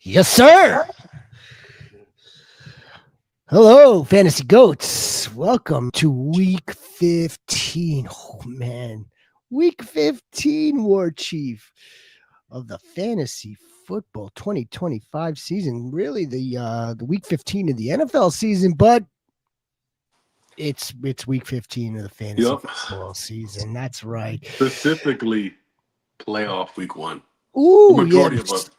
Yes, sir. Hello, Fantasy Goats. Welcome to week 15. Oh, man. Week 15, War Chief, of the Fantasy Football 2025 season. Really, the week 15 of the NFL season, but it's week 15 of the Fantasy Football season. That's right. Specifically, playoff week 1. Ooh, For majority of us.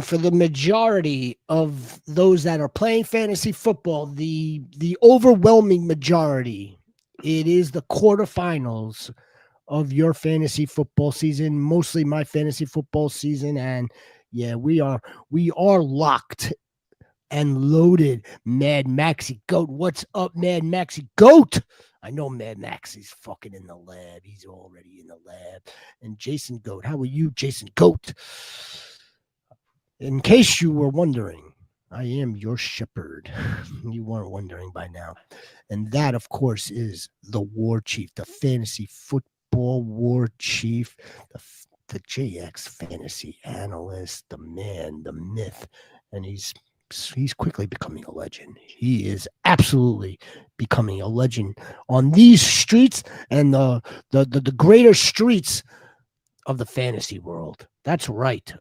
For the majority of those that are playing fantasy football, the overwhelming majority, it is the quarterfinals of your fantasy football season, mostly my fantasy football season. And yeah, we are locked and loaded. Mad Maxi Goat. What's up, Mad Maxi Goat? I know Mad Maxi's fucking in the lab. He's already in the lab. And Jason Goat. How are you, Jason Goat? In case you were wondering, I am your shepherd. You weren't wondering by now. And that, of course, is the War Chief, the Fantasy Football War Chief, the JX Fantasy Analyst, the man, the myth. And he's quickly becoming a legend. He is absolutely becoming a legend on these streets and the greater streets of the fantasy world. That's right.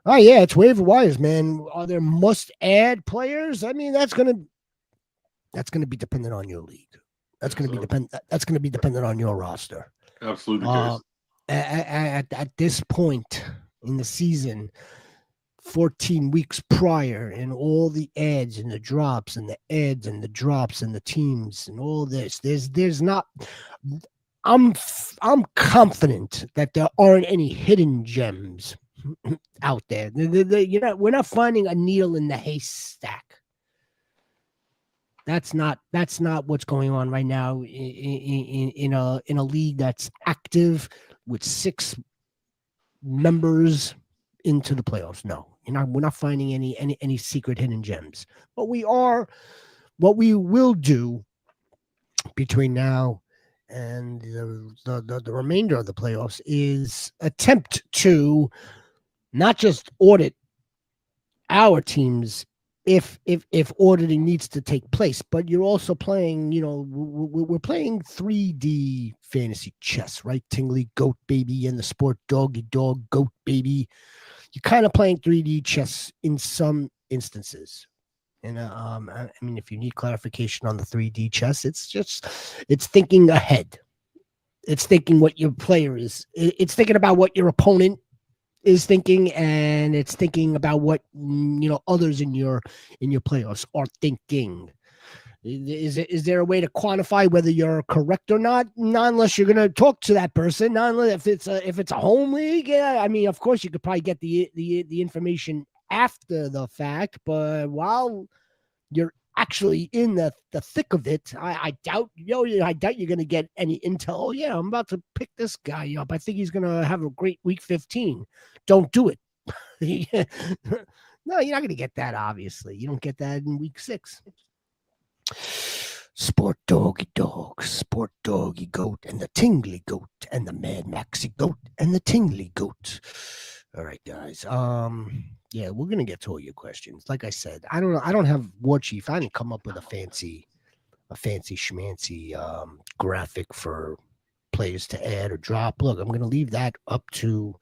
Oh yeah, it's waiver wires, man. Are there must-add players? I mean, that's gonna be dependent on your league. That's gonna be dependent on your roster. Absolutely. At this point in the season, 14 weeks prior, and all the ads and the drops and the ads and the drops and the teams and all this, there's not. I'm confident that there aren't any hidden gems out there. We're not finding a needle in the haystack. That's not what's going on right now in a league that's active with 6 members into the playoffs. No, we're not finding any secret hidden gems. But what we will do between now and the remainder of the playoffs is attempt to not just audit our teams if auditing needs to take place, but you're also playing, we're playing 3D fantasy chess, right? Tingly Goat Baby and the Sport Doggy Dog Goat Baby. You're kind of playing 3D chess in some instances. And I mean, if you need clarification on the 3D chess, it's thinking ahead. It's thinking what your player is. It's thinking about what your opponent is thinking, and it's thinking about what others in your playoffs are thinking. Is there a way to quantify whether you're correct or not? Not unless you're going to talk to that person. Not unless if it's a home league. Yeah, I mean, of course, you could probably get the information after the fact, but while you're actually in the thick of it, I doubt you're going to get any intel. Oh, yeah, I'm about to pick this guy up. I think he's going to have a great week 15. Don't do it. No, you're not going to get that, obviously. You don't get that in week 6. Sport Doggy Dog, Sport Doggy Goat, and the Tingly Goat, and the Mad Maxi Goat, and the Tingly Goat. All right, guys. Yeah, we're gonna get to all your questions. Like I said, I don't have War Chief. I didn't come up with a fancy schmancy graphic for players to add or drop. Look, I'm gonna leave that up to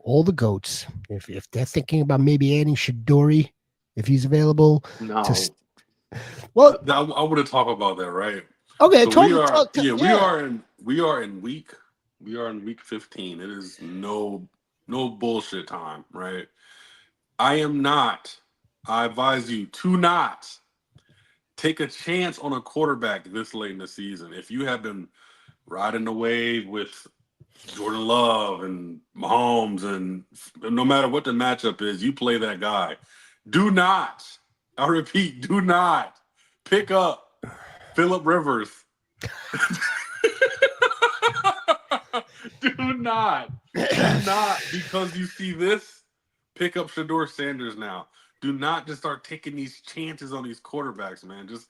all the goats. If they're thinking about maybe adding Shadori, if he's available. No. Well, I want to talk about that, right? Okay, so we are in week 15. It is no bullshit time, right? I advise you to not take a chance on a quarterback this late in the season. If you have been riding the wave with Jordan Love and Mahomes, and no matter what the matchup is, you play that guy. Do not, I repeat, do not pick up Phillip Rivers. Do not, because you see this, pick up Shador Sanders now. Do not just start taking these chances on these quarterbacks, man. Just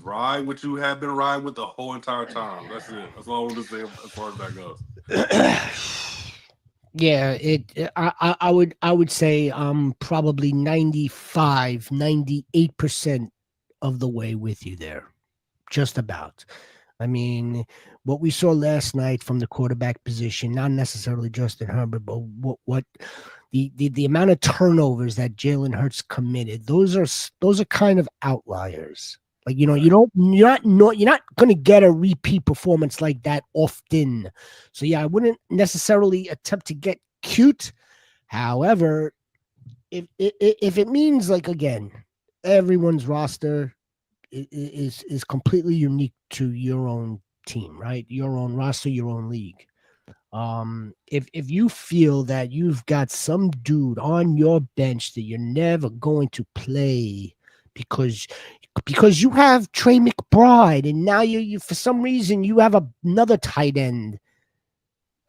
ride what you have been riding with the whole entire time. That's it. That's all I want to say as far as that goes. Yeah, I would say I'm probably 98% of the way with you there. Just about. I mean, what we saw last night from the quarterback position, not necessarily Justin Herbert, but what the amount of turnovers that Jalen Hurts committed, those are kind of outliers. Like, Right. you're not going to get a repeat performance like that often. So yeah, I wouldn't necessarily attempt to get cute. However, if it means, like, again, everyone's roster is completely unique to your own team, right? Your own roster, your own league. If you feel that you've got some dude on your bench that you're never going to play because you have Trey McBride, and now you for some reason you have another tight end,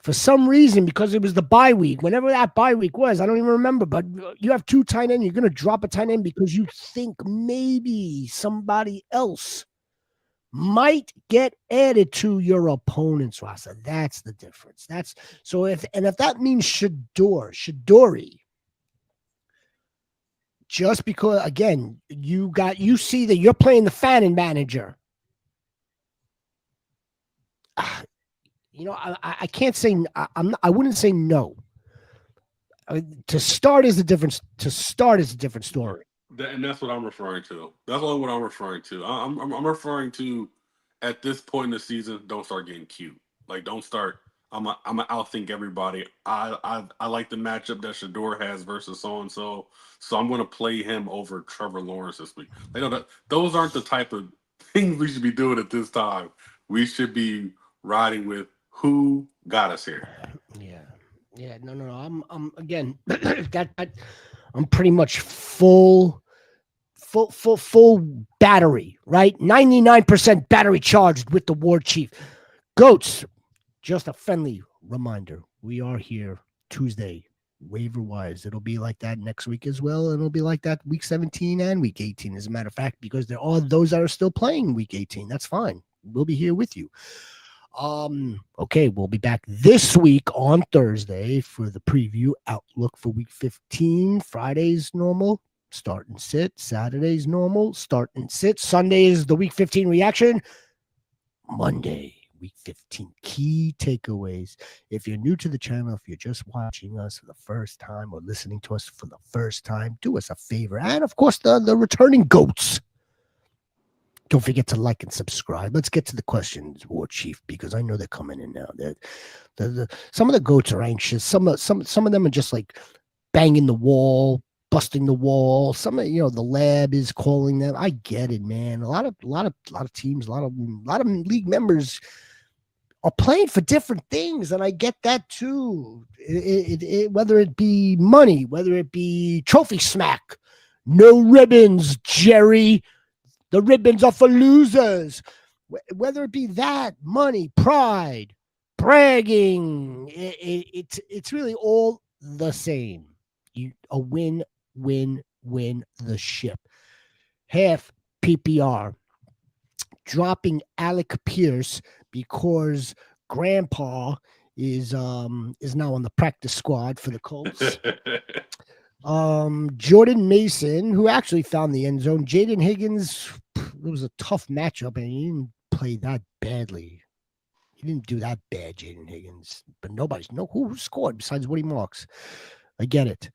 for some reason, because it was the bye week, whenever that bye week was, I don't even remember, but you have two tight end, you're going to drop a tight end because you think maybe somebody else might get added to your opponent's roster. That's the difference. That's so if that means Shadori, just because, again, you see that you're playing the Fannin manager. I can't say I wouldn't say no. To start is a different story. And that's what I'm referring to. That's only what I'm referring to. I'm referring to, at this point in the season, don't start getting cute. Like, don't start. I'm gonna outthink everybody. I like the matchup that Shador has versus so I'm gonna play him over Trevor Lawrence this week. Like, no, those aren't the type of things we should be doing at this time. We should be riding with who got us here. Yeah. Yeah, no. I'm again that I'm pretty much full battery, right? 99% battery charged with the war chief. Goats, just a friendly reminder. We are here Tuesday, waiver wise. It'll be like that next week as well. And it'll be like that week 17 and week 18, as a matter of fact, because there are those that are still playing week 18. That's fine. We'll be here with you. Okay, we'll be back this week on Thursday for the preview outlook for week 15. Friday's normal, start and sit. Saturday's normal, start and sit. Sunday is the week 15 reaction. Monday, week 15 key takeaways. If you're new to the channel, if you're just watching us for the first time or listening to us for the first time, do us a favor. And of course, the returning goats, don't forget to like and subscribe. Let's get to the questions, War Chief, because I know they're coming in now. Some of the goats are anxious. Some of them are just like banging the wall, busting the wall. Some of, the lab is calling them. I get it, man. A lot of teams, a lot of league members are playing for different things, and I get that too. Whether it be money, whether it be trophy smack, no ribbons, Jerry. The ribbons are for losers. Whether it be that, money, pride, bragging, it's really all the same. A win, win, win the ship. Half PPR. Dropping Alec Pierce because Grandpa is now on the practice squad for the Colts. Jordan Mason, who actually found the end zone. Jaden Higgins, it was a tough matchup, and he didn't play that badly. He didn't do that bad, Jaden Higgins. But who scored besides Woody Marks. I get it.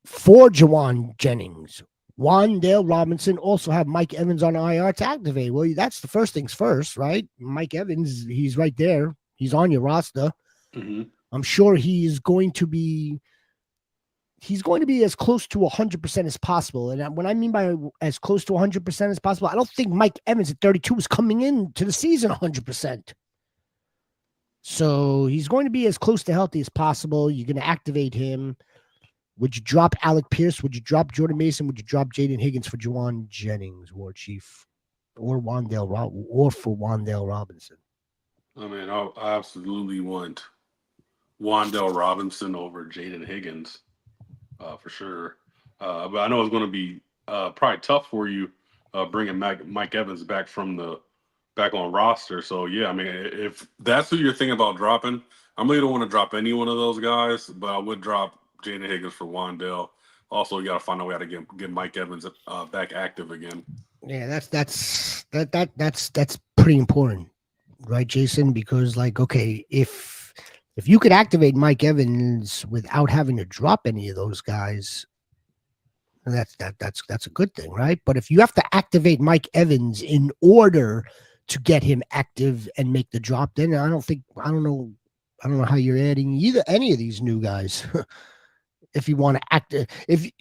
For Jawan Jennings, Wandale Robinson also have Mike Evans on IR to activate. Well, that's the first things first, right? Mike Evans, he's right there. He's on your roster. Mm-hmm. I'm sure he's going to be as close to 100% as possible. And what I mean by as close to 100% as possible, I don't think Mike Evans at 32 is coming into the season 100%. So he's going to be as close to healthy as possible. You're going to activate him. Would you drop Alec Pierce? Would you drop Jordan Mason? Would you drop Jaden Higgins for Jawan Jennings, War Chief, or for Wandale Robinson? I mean, I absolutely want Wandale Robinson over Jaden Higgins, for sure. But I know it's going to be probably tough for you bringing Mike Evans back on roster. So yeah, I mean, if that's who you're thinking about dropping, I really don't want to drop any one of those guys, but I would drop Jaden Higgins for Wandale. Also, you got to find a way how to get Mike Evans back active again. Yeah, that's pretty important, right, Jason? Because like, okay, if you could activate Mike Evans without having to drop any of those guys, that's a good thing, right? But if you have to activate Mike Evans in order to get him active and make the drop, then I don't know how you're adding either any of these new guys. If you want to act, if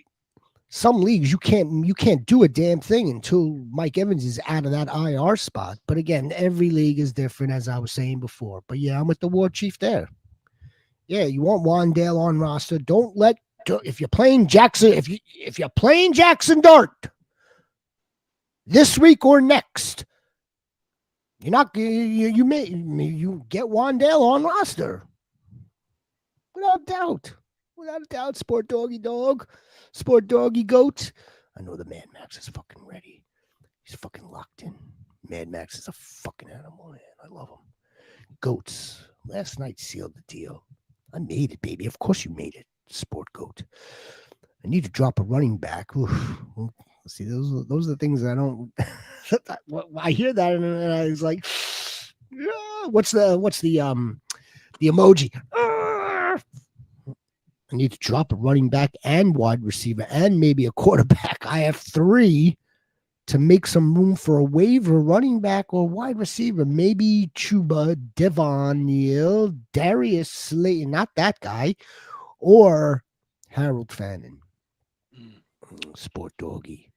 some leagues you can't do a damn thing until Mike Evans is out of that IR spot. But again, every league is different, as I was saying before. But yeah, I'm with the War Chief there. Yeah, you want Wandale on roster. Don't let if you're playing Jackson, if you're playing Jackson Dart this week or next, you're not you may you get Wandale on roster without doubt. Without a doubt, Sport Doggy Goat. I know the Mad Max is fucking ready. He's fucking locked in. Mad Max is a fucking animal, man. I love him. Goats. Last night sealed the deal. I made it, baby. Of course you made it, Sport Goat. I need to drop a running back. Oof. See, those are the things I don't. I hear that and I was like, what's the emoji? I need to drop a running back and wide receiver and maybe a quarterback. I have 3 to make some room for a waiver running back or wide receiver. Maybe Chuba, Devon Neal, Darius Slayton, not that guy, or Harold Fannin. Sport Doggy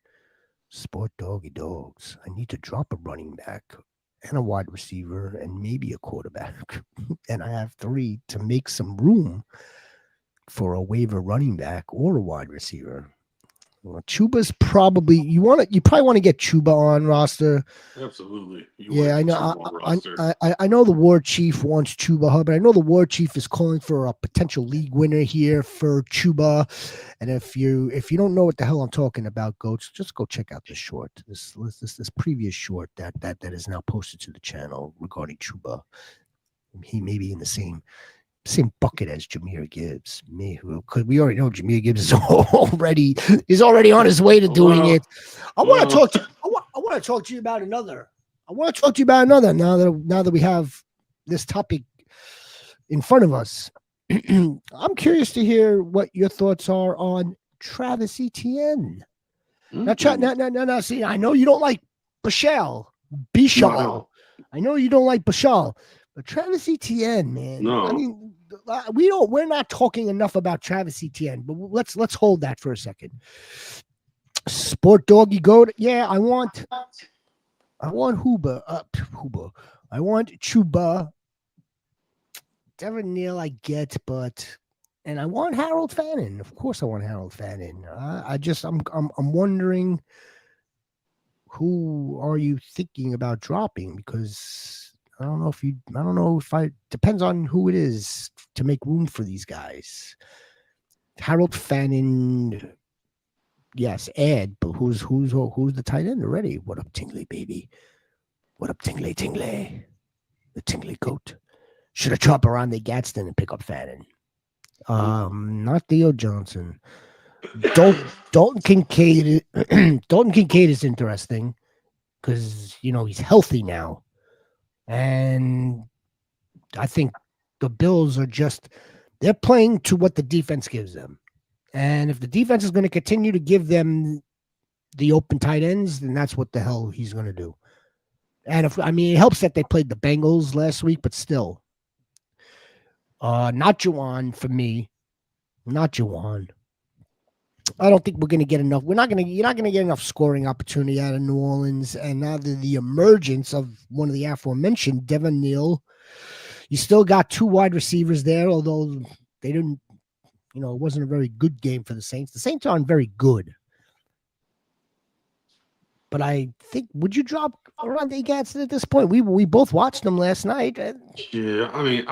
Dogs. I need to drop a running back and a wide receiver and maybe a quarterback. And I have 3 to make some room for a waiver running back or a wide receiver. Well, Chuba's probably you probably want to get Chuba on roster. Absolutely. I know. I know the War Chief wants Chuba, but I know the War Chief is calling for a potential league winner here for Chuba. And if you don't know what the hell I'm talking about, Goats, just go check out this short, this previous short that is now posted to the channel regarding Chuba. He may be in the same bucket as Jahmyr Gibbs. Because we already know Jahmyr Gibbs is already on his way to doing it. I want to talk to you about another. Now that we have this topic in front of us. I'm curious to hear what your thoughts are on Travis Etienne. Now, see, I know you don't like Bashal. No. I know you don't like Bashal. But Travis Etienne, man. No. I mean, we're not talking enough about Travis Etienne, but let's hold that for a second. Sport Doggy Goat. Yeah, I want Huber. I want Chuba. Devin Neal, I get, and I want Harold Fannin. Of course I want Harold Fannin. I'm wondering, who are you thinking about dropping? Because I don't know if depends on who it is to make room for these guys. Harold Fannin, yes, Ed, but who's the tight end already? What up, Tingley, baby? What up, Tingley? The Tingley Goat. Should have chopped around the Gadsden and pick up Fannin. Not Theo Johnson. Dalton Kincaid. Dalton Kincaid is interesting because he's healthy now. And I think the Bills they're playing to what the defense gives them. And if the defense is going to continue to give them the open tight ends, then that's what the hell he's going to do. And it helps that they played the Bengals last week, but still. Not Juwan for me. Not Juwan. I don't think we're going to get enough. You're not going to get enough scoring opportunity out of New Orleans. And now the emergence of one of the aforementioned, Devin Neal, you still got 2 wide receivers there, although they didn't, it wasn't a very good game for the Saints. The Saints aren't very good. But I think, would you drop Oronde Gadsden at this point? We both watched them last night. Yeah, I mean,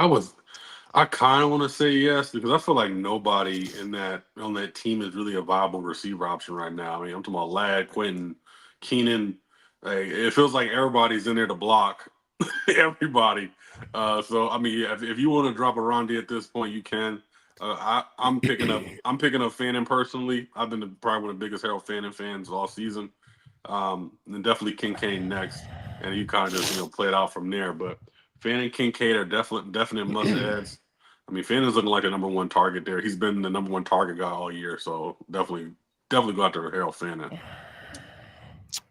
I kind of want to say yes because I feel like nobody on that team is really a viable receiver option right now. I mean, I'm talking about Ladd, Quentin, Keenan. Like, it feels like everybody's in there to block everybody. So I mean, yeah, if you want to drop a Rondi at this point, you can. I'm picking up Fannin personally. I've been probably one of the biggest Harold Fannin fans all season. And definitely Kincaid next, and you kind of just play it out from there. But Fannin, Kincaid are definite must adds. I mean, Fannon's looking like a number one target there. He's been the number one target guy all year, so definitely go after Harold Fannin.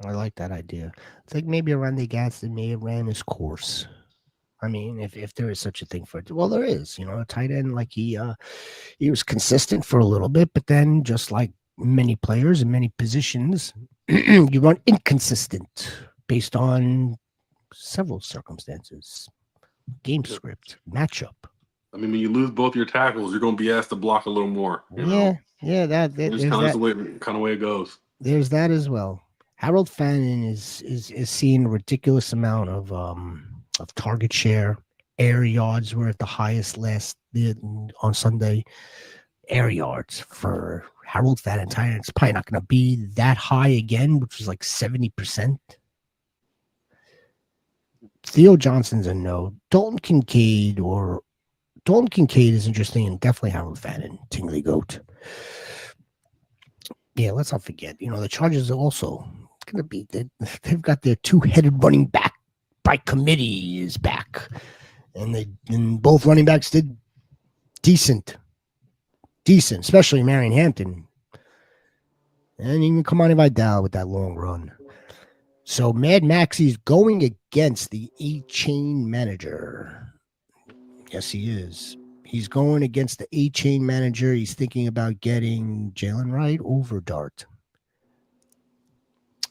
I like that idea. I think maybe Randy Gadsden may have ran his course. I mean, if there is such a thing for it, well, there is. A tight end like he was consistent for a little bit, but then just like many players in many positions, you run inconsistent based on several circumstances, game script, matchup. I mean, when you lose both your tackles, you're going to be asked to block a little more. Yeah, that it's kind of way it goes. There's that as well. Harold Fannin is seeing a ridiculous amount of target share. Air yards were at the highest on Sunday. Air yards for Harold Fannin. It's probably not going to be that high again, which was like 70%. Theo Johnson's a no. Dalton Kincaid is interesting, and definitely Harold Fannin, Tingly Goat. Yeah, let's not forget. The Chargers are also going to be. They've got their two-headed running back by committee is back, and both running backs did decent, especially Marion Hampton, and even Kamani Vidal with that long run. So Mad Maxie's going against the A-Chain manager. Yes, he is. He's going against the A-Chain manager. He's thinking about getting Jalen Wright over Dart.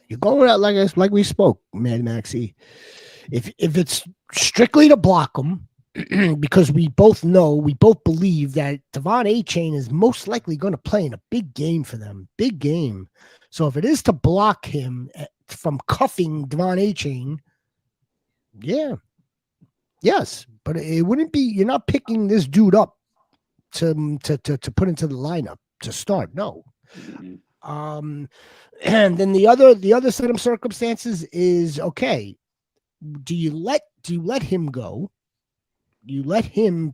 You're going out like we spoke, Mad Maxie. If it's strictly to block him, because we both believe that Devon A-Chain is most likely going to play in a big game for them. Big game. So if it is to block him from cuffing Devon A-Chain, yeah. Yes, but it wouldn't be. You're not picking this dude up to put into the lineup to start. No. And then the other set of circumstances is okay. Do you let him go? You let him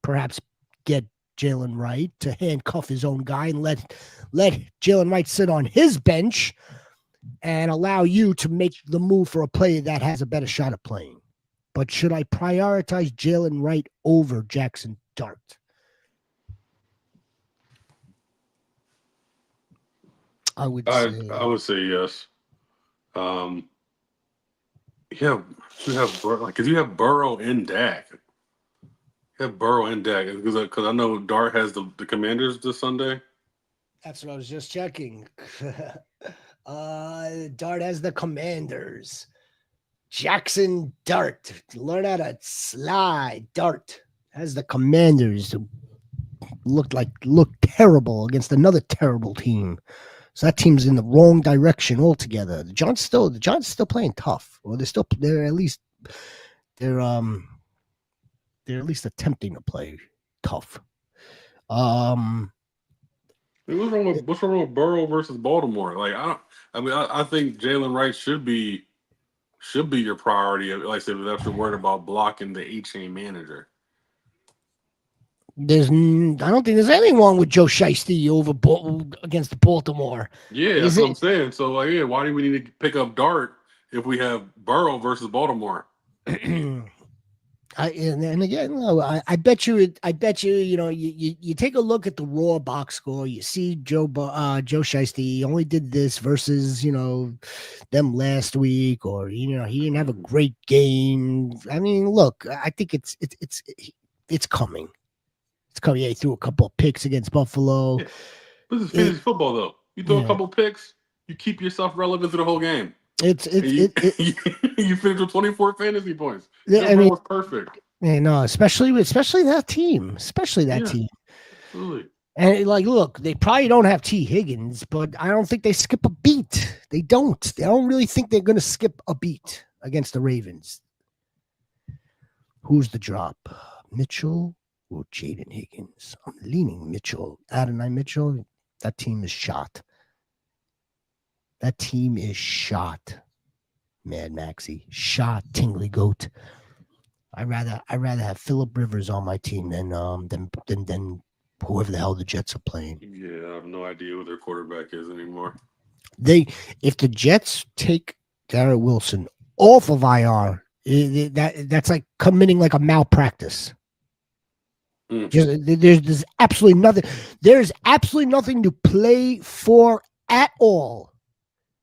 perhaps get Jalen Wright to handcuff his own guy and let Jalen Wright sit on his bench and allow you to make the move for a player that has a better shot at playing. But should I prioritize Jalen Wright over Jackson Dart? I would say yes. Because you have Burrow and Dak. You have Burrow and Dak because I know Dart has the Commanders this Sunday. That's what I was just checking. Dart has the Commanders. Jackson Dart. Learn how to slide. Dart has the Commanders who looked terrible against another terrible team. So that team's in the wrong direction altogether. The Giants still playing tough. Or they're at least attempting to play tough. What's wrong with Burrow versus Baltimore? I think Jalen Wright should be your priority. Like I said, if you're worried about blocking the A-Chain manager. I don't think there's anything wrong with Joe Shiesty against Baltimore. Yeah, that's what I'm saying. So, why do we need to pick up Dart if we have Burrow versus Baltimore? I bet you, you take a look at the raw box score. You see Joe Shiesty only did this versus, them last week, or, he didn't have a great game. I mean, look, I think it's coming. It's coming. Yeah, he threw a couple of picks against Buffalo. Yeah. This is fantasy football, though. You throw a couple of picks, you keep yourself relevant to the whole game. You finish with 24 fantasy points. It was perfect. Yeah, no, especially that team. Team. Absolutely. And look, they probably don't have T. Higgins, but I don't think they skip a beat. They don't. I don't really think they're going to skip a beat against the Ravens. Who's the drop? Mitchell or Jaden Higgins? I'm leaning Mitchell. Adonai Mitchell. That team is shot. Mad Maxie, Shaw, Tingley Goat. I'd rather have Phillip Rivers on my team than whoever the hell the Jets are playing. Yeah, I have no idea who their quarterback is anymore. If the Jets take Garrett Wilson off of IR, that's like committing like a malpractice. There's absolutely nothing. There's absolutely nothing to play for at all,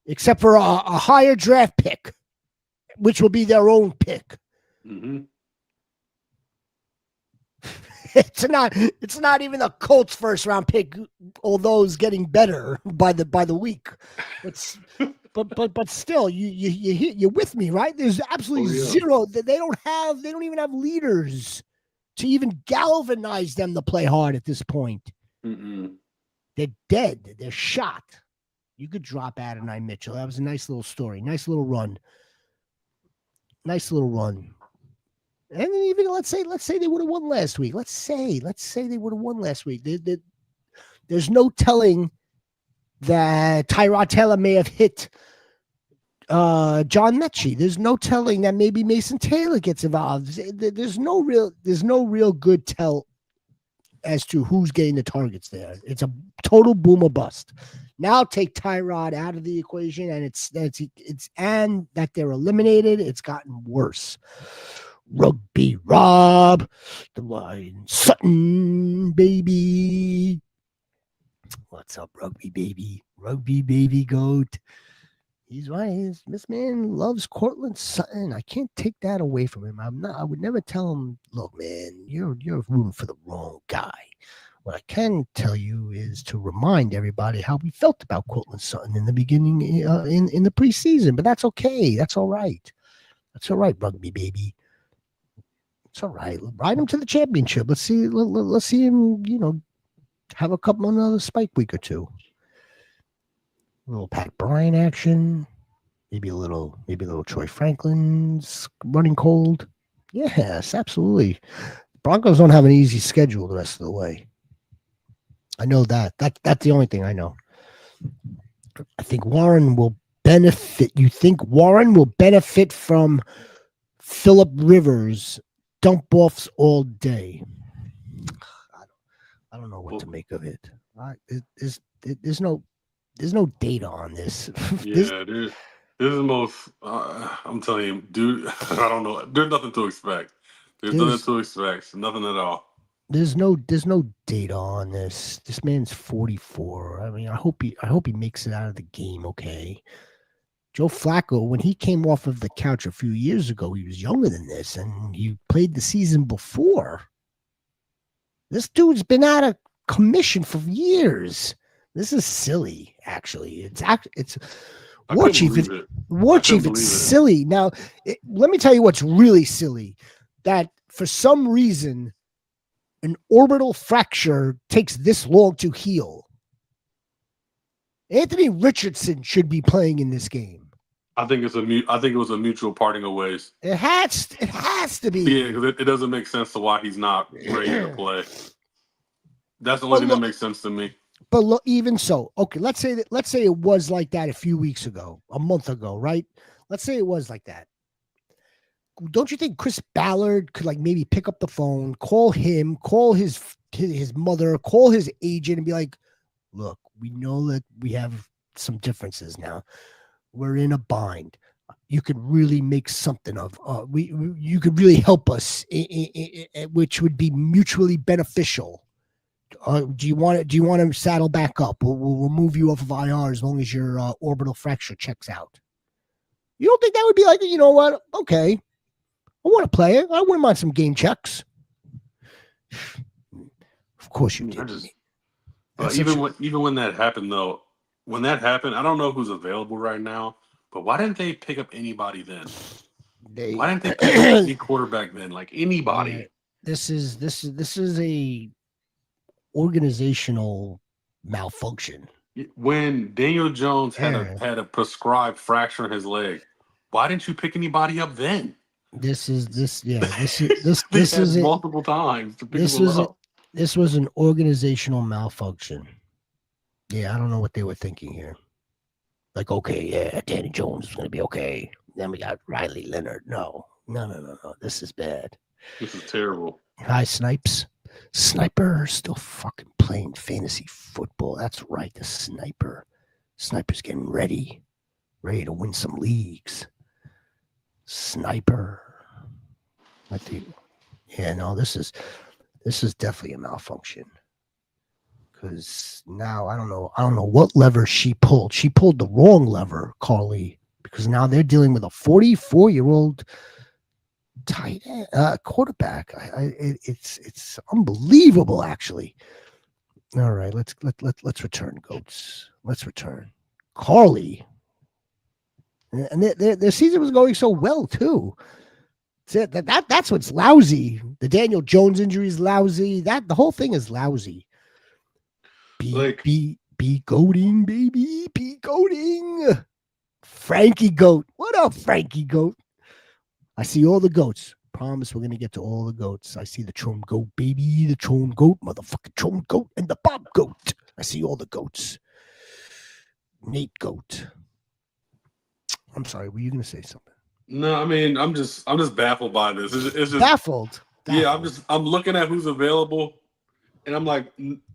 except for a higher draft pick, which will be their own pick. Mm-hmm. It's not even the Colts' first round pick, although it's getting better by the week. But still, you're with me, right? There's absolutely zero. They don't even have leaders to even galvanize them to play hard at this point. Mm-mm. They're dead. They're shot. You could drop Adonai Mitchell. That was a nice little story. Nice little run. And even let's say they would have won last week. Let's say they would have won last week. There's no telling that Tyrod Taylor may have hit John Mechie. There's no telling that maybe Mason Taylor gets involved. There's no real good tell as to who's getting the targets there. It's a total boom or bust. Now take Tyrod out of the equation, and it's and that they're eliminated. It's gotten worse. Rugby Rob, the Lion Sutton, baby. What's up, Rugby baby? Rugby baby goat. He's right. This man loves Cortland Sutton. I can't take that away from him. I would never tell him, look, man, you're rooting for the wrong guy. What I can tell you is to remind everybody how we felt about Cortland Sutton in the beginning, in the preseason. But that's okay. That's all right. That's all right, Rugby baby. It's all right. Ride him to the championship. Let's see him, have a couple another spike week or two. A little Pat Bryant action. Maybe a little Troy Franklin's running cold. Yes, absolutely. Broncos don't have an easy schedule the rest of the way. I know that. That's the only thing I know. I think Warren will benefit. You think Warren will benefit from Phillip Rivers dump offs all day? I don't know what to make of it. There's no data on this. Yeah, this is the most. I'm telling you, dude. I don't know. There's nothing to expect. There's nothing to expect. Nothing at all. There's no data on this. This man's 44. I mean, I hope he makes it out of the game okay. Joe Flacco, when he came off of the couch a few years ago, he was younger than this, and he played the season before. This dude's been out of commission for years. This is silly, actually. It's War Chief. It's silly. Now, let me tell you what's really silly. That for some reason, an orbital fracture takes this long to heal. Anthony Richardson should be playing in this game. I think it was a mutual parting of ways. It has to be. Yeah, because it doesn't make sense to why he's not ready to play. That's the only thing that makes sense to me. But look, even so, okay, let's say it was like that a few weeks ago, a month ago, right? Let's say it was like that. Don't you think Chris Ballard could maybe pick up the phone, call him, call his mother, call his agent, and be like, "Look, we know that we have some differences now. We're in a bind. You could really make something of. You could really help us, which would be mutually beneficial. Do you want to saddle back up? We'll remove you off of IR as long as your orbital fracture checks out. You don't think that would be like, you know what? Okay, I want to play it. I wouldn't mind some game checks. Of course you did. Even when that happened, though, I don't know who's available right now, but why didn't they pick up anybody then? Why didn't they pick up any quarterback then? Like anybody. This is a organizational malfunction. When Daniel Jones had a prescribed fracture in his leg, why didn't you pick anybody up then? This is multiple times to pick him up. This was an organizational malfunction. Yeah, I don't know what they were thinking here. Like, okay, yeah, Danny Jones is going to be okay. Then we got Riley Leonard. No. This is bad. This is terrible. Hi, Snipes. Sniper still fucking playing fantasy football. That's right, the sniper. Sniper's getting ready to win some leagues. Sniper. I think. Yeah, no, this is definitely a malfunction. Because now I don't know what lever she pulled. She pulled the wrong lever, Carly, because now they're dealing with a 44-year-old tight end, quarterback. It's unbelievable, actually. All right, let's return, goats. Let's return, Carly. And their season was going so well too. That's what's lousy. The Daniel Jones injury is lousy. The whole thing is lousy. Be goating, baby. Be goating. Frankie Goat. What up, Frankie Goat? I see all the goats. Promise we're gonna get to all the goats. I see the Tron Goat, baby. The Tron Goat, motherfucking Tron Goat, and the Bob Goat. I see all the goats. Nate Goat. I'm sorry. Were you gonna say something? No, I mean I'm just baffled by this. It's just baffled. Yeah, I'm looking at who's available, and I'm like,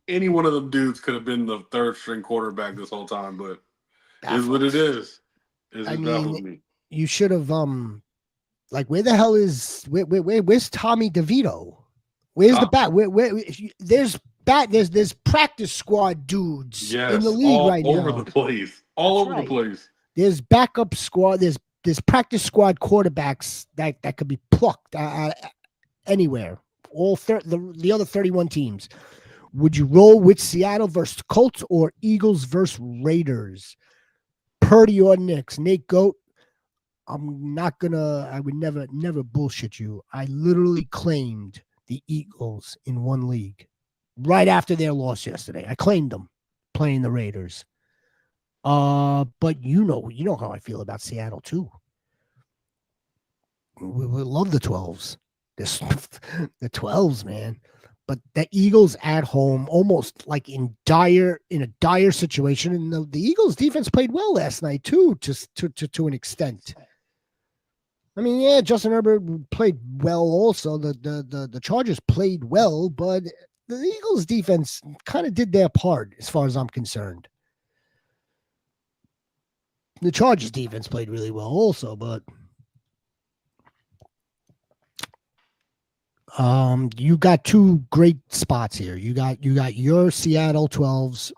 any one of them dudes could have been the third string quarterback this whole time, but is what it is. I mean, you should have like, where the hell is where's Tommy DeVito? Where's the bat? There's practice squad dudes in the league right now. All over the place. All over the place. There's backup squad. There's practice squad quarterbacks that could be plucked anywhere. The other 31 teams. Would you roll with Seattle versus Colts or Eagles versus Raiders? Purdy or Knicks? Nate Goat. I would never bullshit you. I literally claimed the Eagles in one league right after their loss yesterday. I claimed them playing the Raiders. But you know how I feel about Seattle too. We love the 12s. The 12s, man. But the Eagles at home, almost like in a dire situation, and the Eagles defense played well last night too, just to an extent. I mean, yeah, Justin Herbert played well also. The Chargers played well, but the Eagles defense kind of did their part as far as I'm concerned. The Chargers defense played really well also, but you got two great spots here. You got your Seattle 12s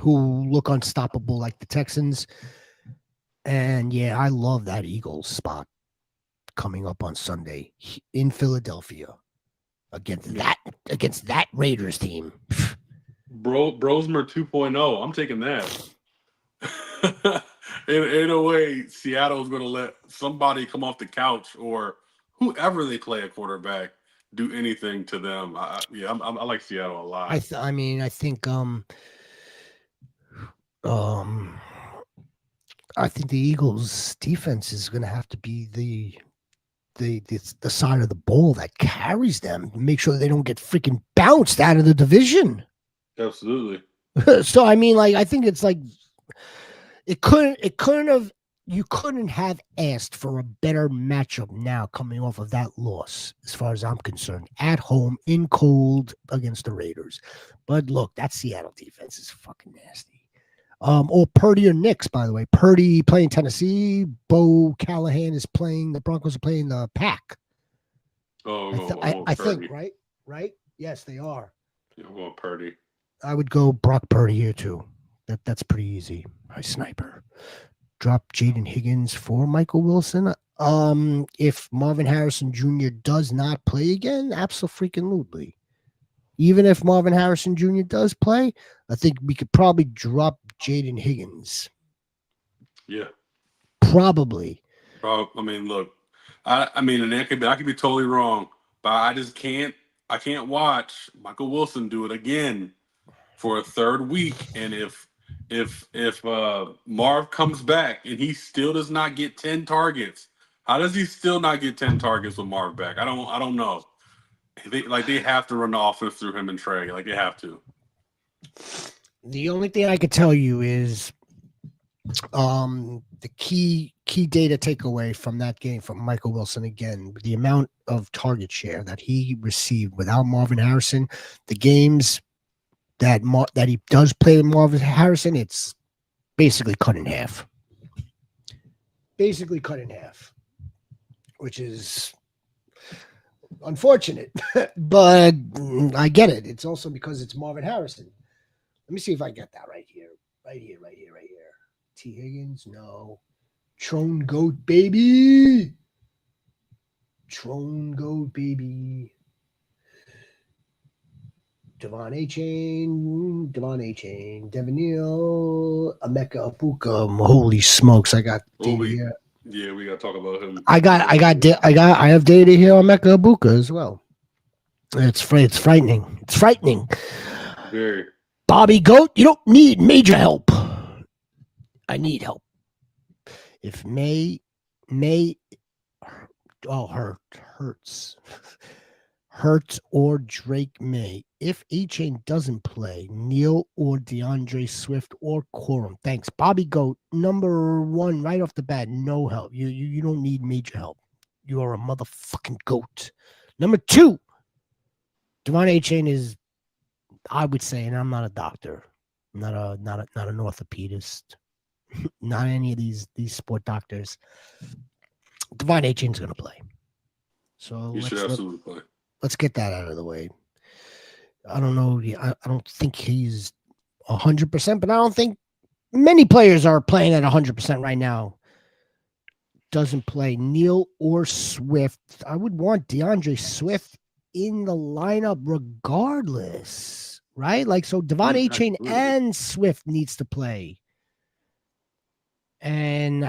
who look unstoppable like the Texans. And yeah, I love that Eagles spot coming up on Sunday in Philadelphia against that Raiders team. Brosmer 2.0. I'm taking that. in a way, Seattle's going to let somebody come off the couch or whoever they play a quarterback do anything to them. I like Seattle a lot. I think I think the Eagles defense is going to have to be the side of the ball that carries them to make sure they don't get freaking bounced out of the division. Absolutely. So I mean, like, I think it's like you couldn't have asked for a better matchup now coming off of that loss, as far as I'm concerned, at home in cold against the Raiders. But look, that Seattle defense is fucking nasty. Or Purdy or Knicks, by the way. Purdy playing Tennessee. Bo Callahan is playing. The Broncos are playing the Pack. I think, right? Right? Yes, they are. You're going Purdy. I would go Brock Purdy here too. That's pretty easy. My sniper. Drop Jaden Higgins for Michael Wilson. If Marvin Harrison Jr. does not play again, absolutely. Even if Marvin Harrison Jr. does play, I think we could probably drop Jaden Higgins. Yeah. Probably. I mean, look, I mean, and I could be totally wrong, but I can't watch Michael Wilson do it again for a third week. And if Marv comes back and he still does not get 10 targets, how does he still not get 10 targets with Marv back? I don't know. They have to run the offense through him and Trey. Like, they have to. The only thing I could tell you is the key key data takeaway from that game from Michael Wilson again, the amount of target share that he received without Marvin Harrison, the games that he does play with Marvin Harrison, it's basically cut in half. Basically cut in half, which is unfortunate, but I get it. It's also because it's Marvin Harrison. Let me see if I get that right here. Right here. T. Higgins, no. Trone Goat, baby. Devon A. Chain, Devin Neal, Emeka Abuka. Holy smokes, I got data here. Yeah, we got to talk about him. I have data here on Emeka Abuka as well. It's frightening. It's frightening. Very. Bobby Goat, you don't need major help. I need help. If Hurts or Drake May. If A-Chain doesn't play, Neal or DeAndre Swift or Corum. Thanks. Bobby Goat, number one, right off the bat, no help. You don't need major help. You are a motherfucking goat. Number two, Devon A-Chain is, I would say, and I'm not a doctor, not an orthopedist, not any of these sport doctors. Devon A-Chain's going to play. So he should absolutely play. Let's get that out of the way. I don't know. I don't think he's 100%, but I don't think many players are playing at 100% right now. Doesn't play Neal or Swift. I would want DeAndre Swift in the lineup regardless, right? Like, so Devon A-Chain and Swift needs to play. And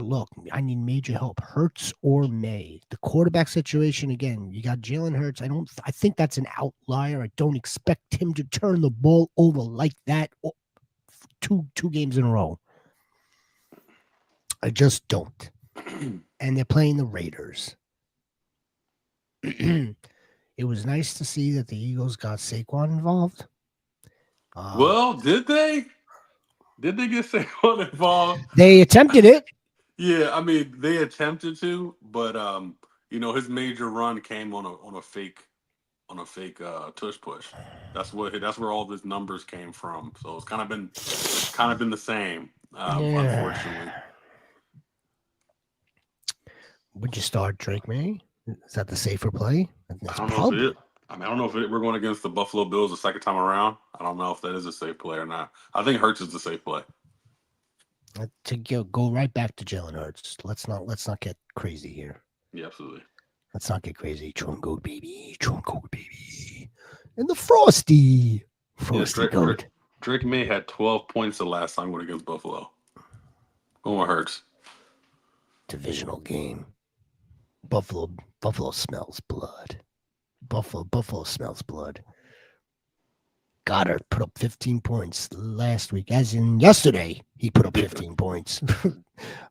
look, I need major help. Hurts or May. The quarterback situation, again, you got Jalen Hurts. I think that's an outlier. I don't expect him to turn the ball over like that two games in a row. I just don't. And they're playing the Raiders. It was nice to see that the Eagles got Saquon involved. Well, did they? Did they get Saquon involved? They attempted it. Yeah, I mean, they attempted to, but his major run came on a fake tush push. That's where all his numbers came from. So it's kind of been the same, unfortunately. Would you start Drake May? Is that the safer play? I don't know if it is. I don't know if we're going against the Buffalo Bills the second time around. I don't know if that is a safe play or not. I think Hurts is the safe play. To go right back to Jalen Hurts. Let's not get crazy here. Yeah, absolutely. Let's not get crazy. Trone Goat, baby. And the Frosty Goat. Drake May had 12 points the last time we went against Buffalo. Going Hurts. Divisional game. Buffalo smells blood. Buffalo smells blood. Goddard put up 15 points last week, as in yesterday. He put up 15 points.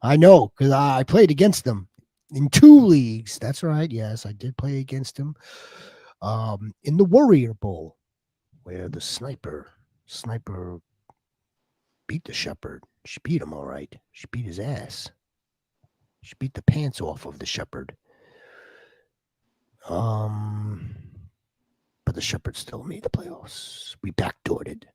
I know, because I played against them in 2 leagues. That's right. Yes, I did play against him. In the Warrior Bowl, where the sniper beat the shepherd. She beat him all right. She beat his ass. She beat the pants off of the shepherd. But the Shepherd still made the playoffs. We backdoored it.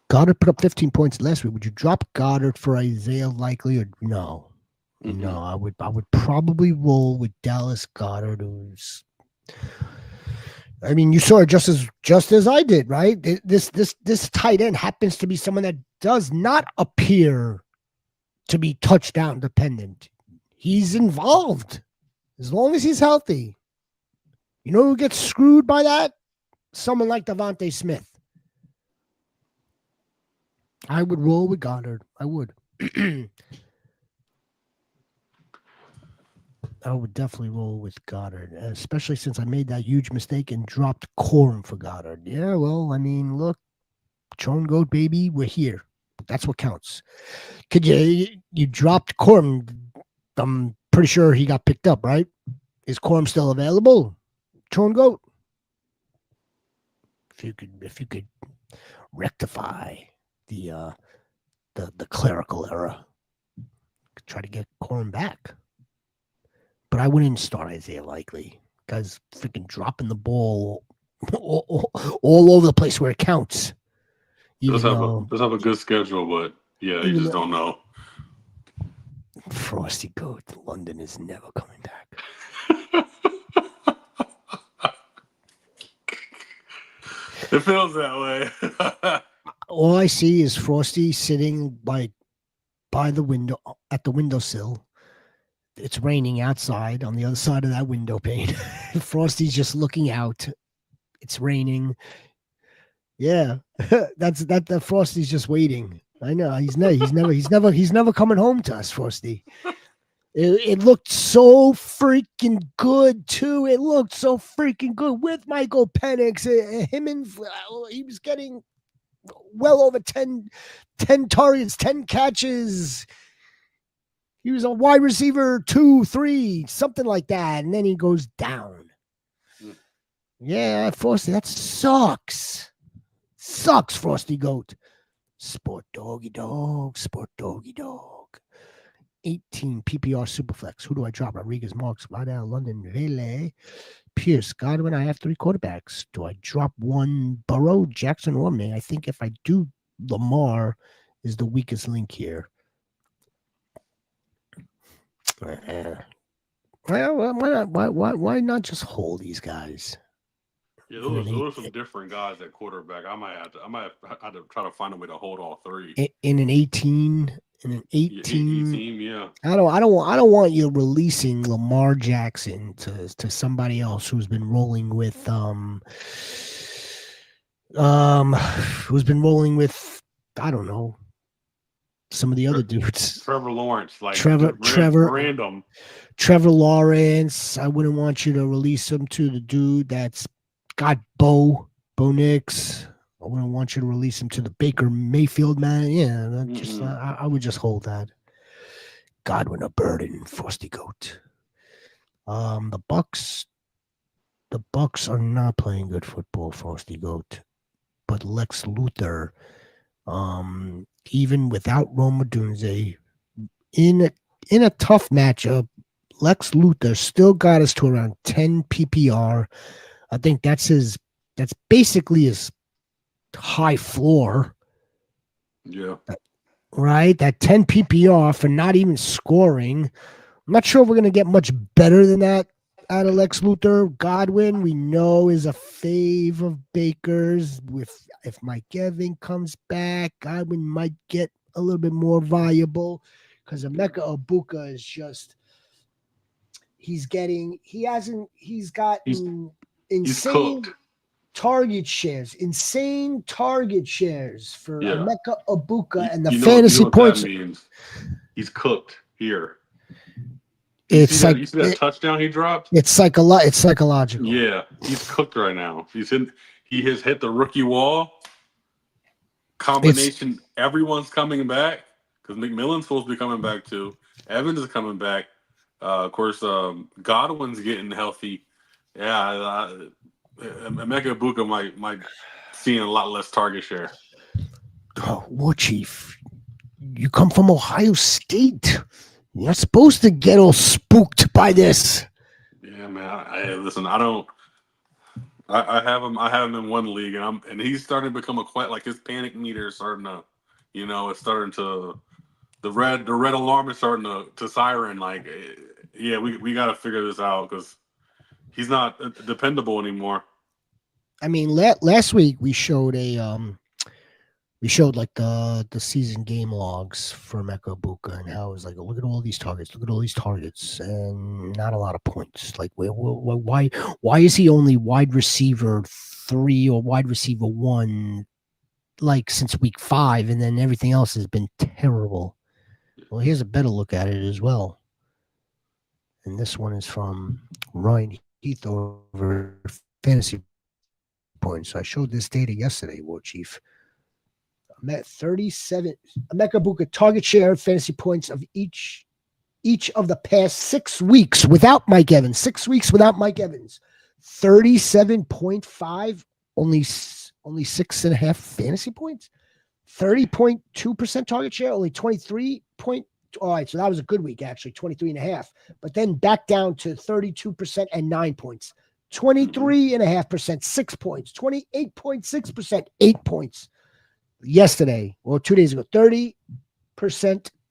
Goddard put up 15 points last week. Would you drop Goddard for Isaiah Likely or no? Mm-hmm. No, I would probably roll with Dallas Goedert, who's. I mean, you saw it just as I did, right? This tight end happens to be someone that does not appear to be touchdown dependent. He's involved as long as he's healthy. You know who gets screwed by that? Someone like Devontae Smith. I would roll with Goddard. I would. I would definitely roll with Goddard, especially since I made that huge mistake and dropped Corum for Goddard. Yeah, well, I mean, look, Trone Goat, baby, we're here. That's what counts. Could you dropped Corum? I'm pretty sure he got picked up, right? Is Corum still available? Trone Goat. If you could rectify the clerical error, try to get Corum back. But I wouldn't start Isaiah Likely. Guys freaking dropping the ball all over the place where it counts. Does have a good schedule, but yeah, you just don't know. Frosty Goat, London is never coming back. It feels that way. All I see is Frosty sitting by the window at the windowsill. It's raining outside on the other side of that window pane. Frosty's just looking out. It's raining. Yeah, that Frosty's just waiting. I know he's never coming home to us, Frosty. It looked so freaking good too. It looked so freaking good with Michael Penix. He was getting well over 10 targets, 10 catches. He was a wide receiver 2, 3, something like that, and then he goes down. Yeah, Frosty, that sucks. Sucks, Frosty Goat. Sport doggy dog. 18 PPR Superflex. Who do I drop? Rodriguez, Marks, Vidal, London, Vele, Pierce, Godwin. I have 3 quarterbacks. Do I drop one Burrow, Jackson, or May? I think if I do, Lamar is the weakest link here. Why not just hold these guys? Yeah, those are some different guys at quarterback. I might have to try to find a way to hold all 3 in an 18. Yeah. I don't want you releasing Lamar Jackson to somebody else who's been rolling with I don't know, some of the other dudes. Trevor Lawrence, like Trevor Lawrence. I wouldn't want you to release him to the dude that's got Bo Nix. I wouldn't want you to release him to the Baker Mayfield man. Yeah, I would just hold that. Godwin a burden, Frosty Goat. The Bucks are not playing good football, Frosty Goat. But Lex Luthor, even without Roma Dunze, in a tough matchup, Lex Luthor still got us to around 10 PPR. I think that's basically his high floor. Yeah. Right? That 10 PPR for not even scoring. I'm not sure if we're going to get much better than that out of Lex Luthor. Godwin, we know, is a fave of Baker's. If Mike Evans comes back, Godwin might get a little bit more valuable because Emeka Egbuka is just he's gotten insane target shares for Emeka Egbuka and the fantasy points. That means he's cooked here. You see that touchdown he dropped? It's psychological. Yeah, he's cooked right now. He has hit the rookie wall. Combination, everyone's coming back because McMillan's supposed to be coming back too. Evans is coming back. Of course, Godwin's getting healthy. Yeah, Emeka Egbuka might see a lot less target share. Oh, War Chief, you come from Ohio State. You're not supposed to get all spooked by this. Yeah, man. Listen, I don't. I have him in one league, and he's starting to become his panic meter is starting to, it's starting to, the red alarm is starting to siren. Like, yeah, we got to figure this out because he's not dependable anymore. I mean, last week we showed like the season game logs for Emeka Egbuka and how it was like, look at all these targets, and not a lot of points. Like, why is he only wide receiver 3 or wide receiver 1 like since week 5, and then everything else has been terrible? Well, here's a better look at it as well. And this one is from Ryan Heath over Fantasy Points. So I showed this data yesterday, War Chief. I'm at 37. Emeka Egbuka target share fantasy points of each of the past 6 weeks without Mike Evans. 6 weeks without Mike Evans. 37.5, only 6.5 fantasy points. 30.2% target share, only 23 All right, so that was a good week, actually, 23.5. But then back down to 32% and 9 points. 23.5%, 6 points. 28.6%, 8 points. Yesterday, or 2 days ago, 30%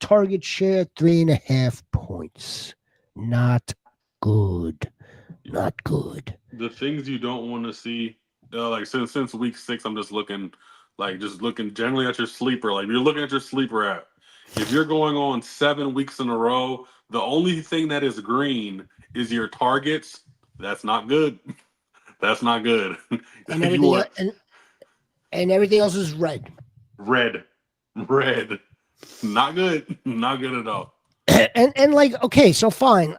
target share, 3.5 points. Not good. Not good. The things you don't want to see, like since week 6, I'm just looking generally at your sleeper. Like, you're looking at your sleeper app. If you're going on 7 weeks in a row, the only thing that is green is your targets. That's not good. That's not good. And You everything are and everything else is red. red. Not good. Not good at all. And like, okay, so fine.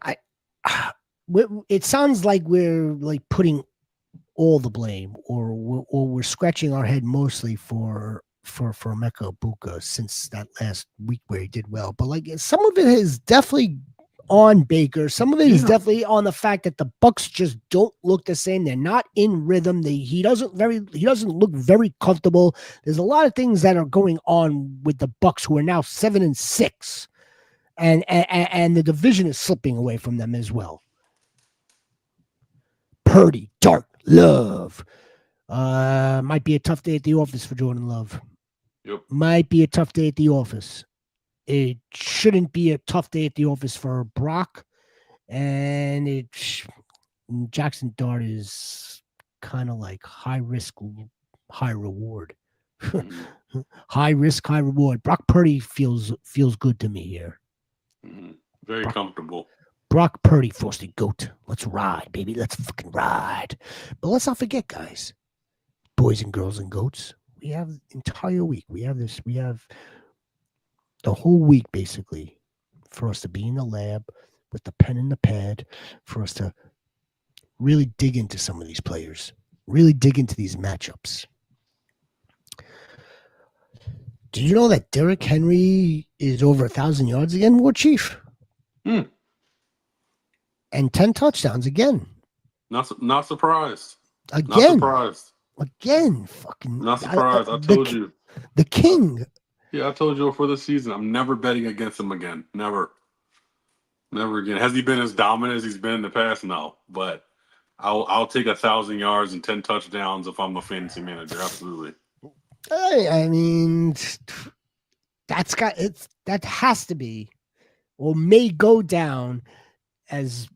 It sounds like we're like putting all the blame, or we're scratching our head mostly for Mecca Buka since that last week where he did well. But like, some of it is definitely on Baker. Some of it is definitely on the fact that the Bucks just don't look the same. They're not in rhythm. He doesn't look very comfortable. There's a lot of things that are going on with the Bucks, who are now 7-6, and the division is slipping away from them as well. Purdy, Dark, Love. Might be a tough day at the office for Jordan Love. Yep. Might be a tough day at the office. It shouldn't be a tough day at the office for Brock. And Jackson Dart is kind of like high risk, high reward. High risk, high reward. Brock Purdy feels good to me here. Very comfortable. Brock Purdy, Frosty Goat. Let's ride, baby. Let's fucking ride. But let's not forget, guys, boys and girls and goats, we have the entire week. We have the whole week, basically, for us to be in the lab with the pen and the pad, for us to really dig into some of these players, really dig into these matchups. Do you know that Derrick Henry is over 1,000 yards again, War Chief? And 10 touchdowns again. Not surprised. Again. Not surprised. Again. Fucking. Not surprised. I told you. The king. Yeah, I told you before the season, I'm never betting against him again. Never. Never again. Has he been as dominant as he's been in the past? No. But I'll take 1,000 yards and 10 touchdowns if I'm a fantasy manager. Absolutely. I mean, that has to be, or may go down as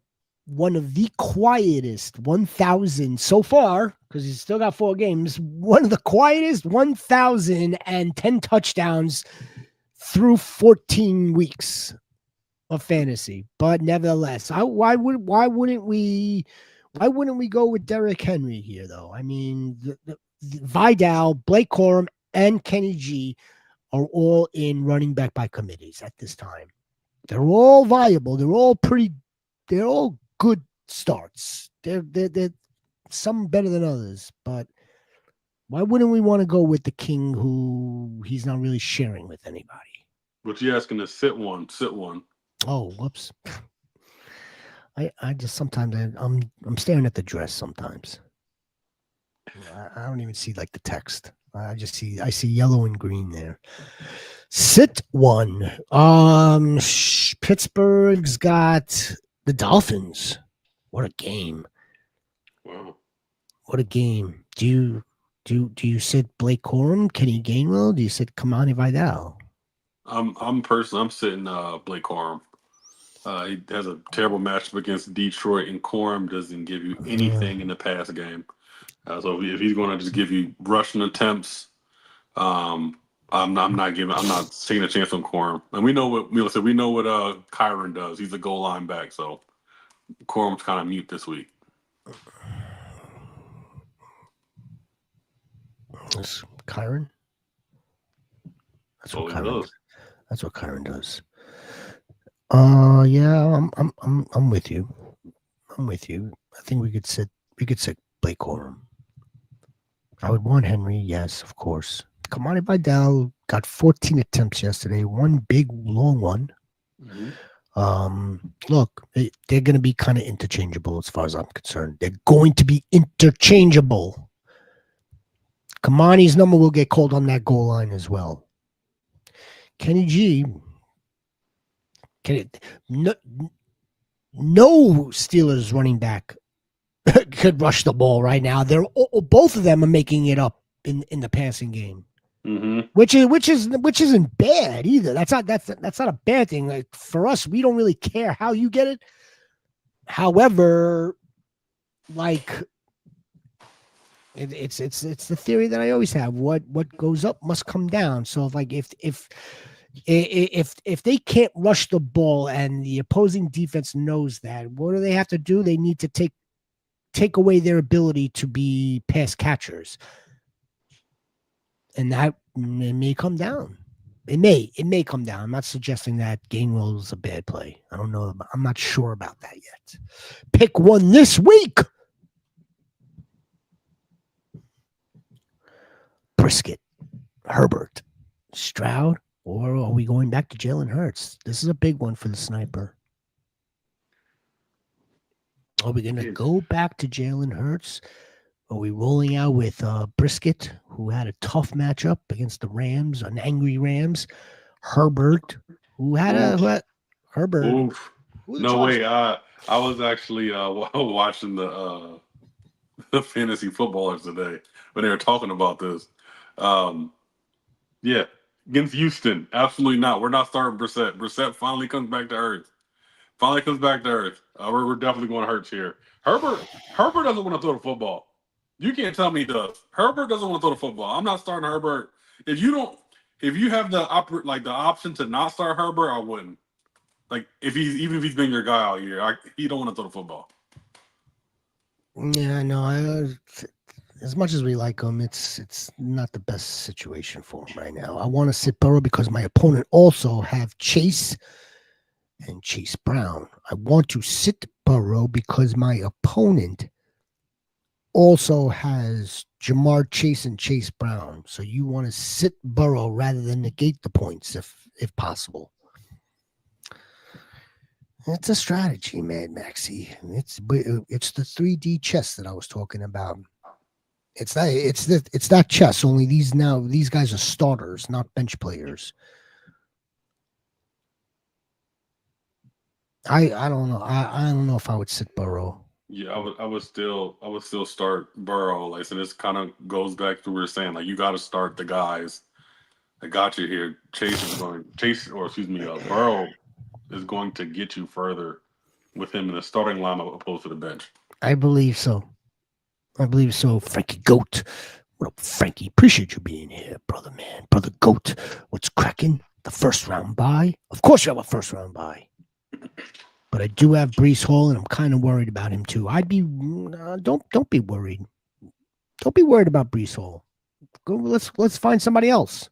one of the quietest 1,000 so far, because he's still got 4 games, one of the quietest 1,010 touchdowns through 14 weeks of fantasy. But nevertheless, why wouldn't we go with Derrick Henry here, though? I mean, the Vidal, Blake Corum, and Kenny G are all in running back by committees at this time. They're all viable. They're all good starts. They're some better than others, but why wouldn't we want to go with the king, who he's not really sharing with anybody? But you asking to sit one. Oh, whoops. I just sometimes I'm staring at the dress sometimes. I don't even see like the text. I see yellow and green there. Sit one. Pittsburgh's got the Dolphins. What a game! Wow. What a game. Do you sit Blake Corum, Kenny Gainwell? Do you sit Kamani Vidal? I'm sitting Blake Corum. He has a terrible matchup against Detroit, and Corum doesn't give you anything in the pass game. So if he's going to just give you rushing attempts, I'm not taking a chance on Corum. And we know what Kyron does. He's a goal line back, so Corum's kind of mute this week. That's Kyron. That's what Kyron does. That's what Kyron does. Yeah, I'm with you. I'm with you. I think we could sit Blake Corum. I would want Henry, yes, of course. Kamani Vidal got 14 attempts yesterday, one big long one. Look, they're going to be kind of interchangeable as far as I'm concerned. They're going to be interchangeable. Kamani's number will get called on that goal line as well. Kenny G, No, no Steelers running back could rush the ball right now. Both of them are making it up in the passing game, which isn't bad either. That's not a bad thing. Like for us, we don't really care how you get it. However, like it's the theory that I always have. What goes up must come down. So like if they can't rush the ball and the opposing defense knows that, what do they have to do? They need to take away their ability to be pass catchers. And that it may come down. It may come down. I'm not suggesting that Gainwell is a bad play. I don't know. I'm not sure about that yet. Pick one this week. Brisket, Herbert, Stroud, or are we going back to Jalen Hurts? This is a big one for the sniper. Are we going to go back to Jalen Hurts? Are we rolling out with Brisket, who had a tough matchup against the Rams, an angry Rams? Herbert, who had Herbert. Oof. No way. I was actually watching the fantasy footballers today when they were talking about this. Yeah, against Houston, absolutely not. We're not starting Brissett. Brissett finally comes back to earth. We're definitely going to Hurts here. Herbert doesn't want to throw the football. You can't tell me he does. Herbert doesn't want to throw the football. I'm not starting Herbert. If you have the option to not start Herbert, I wouldn't. Like if he's been your guy all year, he don't want to throw the football. Yeah, no. As much as we like him, it's not the best situation for him right now. I want to sit Burrow because my opponent also have Chase and Chase Brown. I want to sit Burrow because my opponent also has Jamar Chase and Chase Brown. So you want to sit Burrow rather than negate the points if possible. It's a strategy, Mad Maxie. It's the 3D chess that I was talking about. It's that chess. Only these guys are starters, not bench players. I don't know. I don't know if I would sit Burrow. Yeah, I would still start Burrow. Like, so this kind of goes back to what we were saying. Like, you got to start the guys that got you here. Burrow is going to get you further with him in the starting lineup opposed to the bench. I believe so. Frankie Goat. What up, Frankie? Appreciate you being here, brother man. Brother Goat. What's cracking? The first round bye? Of course you have a first round bye. But I do have Breece Hall, and I'm kind of worried about him too. I'd be don't be worried. Don't be worried about Breece Hall. Go. Let's find somebody else.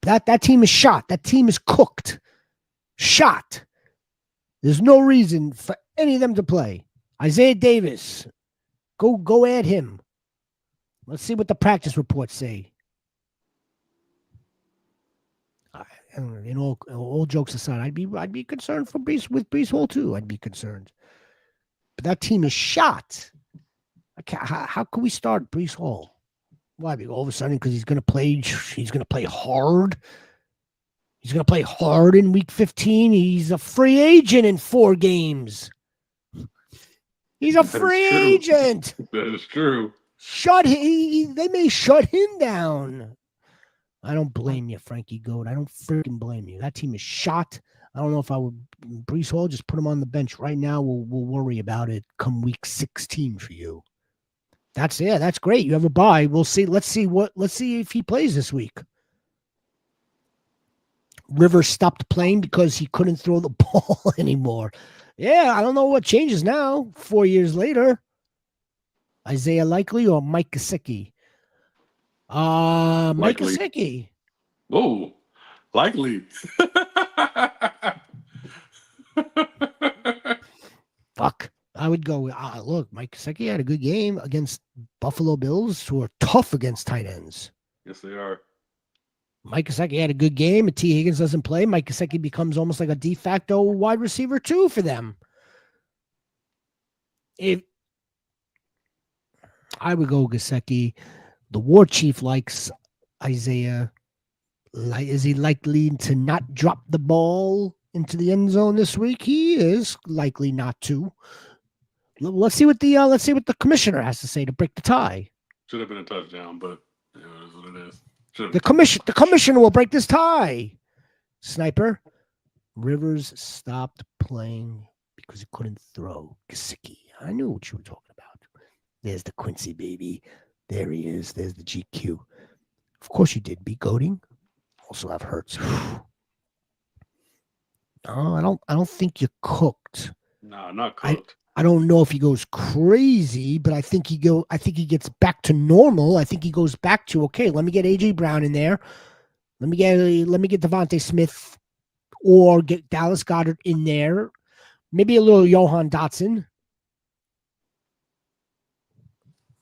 That team is shot. That team is cooked. Shot. There's no reason for any of them to play. Isaiah Davis. Go add him. Let's see what the practice reports say. In all jokes aside, I'd be concerned for Breece Hall too. I'd be concerned, but that team is shot. How can we start Breece Hall? Why? All of a sudden, because he's going to play hard. He's going to play hard in Week 15. He's a free agent in 4 games. He's a free agent. That is true. They may shut him down. I don't blame you, Frankie Goat. I don't freaking blame you. That team is shot. I don't know if I would Breece Hall, just put him on the bench right now. We'll worry about it come Week 16 for you. That's great. You have a bye. We'll see. Let's see if he plays this week. Rivers stopped playing because he couldn't throw the ball anymore. Yeah, I don't know what changes now, 4 years later. Isaiah Likely or Mike Gesicki? Mike Gesicki. Oh, Likely. Fuck. I would go, look, Mike Gesicki had a good game against Buffalo Bills, who are tough against tight ends. Yes, they are. Mike Gesicki had a good game, and T. Higgins doesn't play. Mike Gesicki becomes almost like a de facto wide receiver, too, for them. If I would go Gesicki. The war chief likes Isaiah. Is he likely to not drop the ball into the end zone this week? He is likely not to. Let's see what the commissioner has to say to break the tie. Should have been a touchdown, but it is what it is. The commissioner will break this tie. Sniper. Rivers stopped playing because he couldn't throw. Gesicki. I knew what you were talking about. There's the Quincy baby. There he is. There's the GQ. Of course you did. Be goading. Also have Hurts. No, I don't think you're cooked. No, not cooked. I don't know if he goes crazy, but I think he gets back to normal. I think he goes back to, okay, let me get AJ Brown in there. Let me get Devontae Smith or get Dallas Goedert in there. Maybe a little Johan Dotson.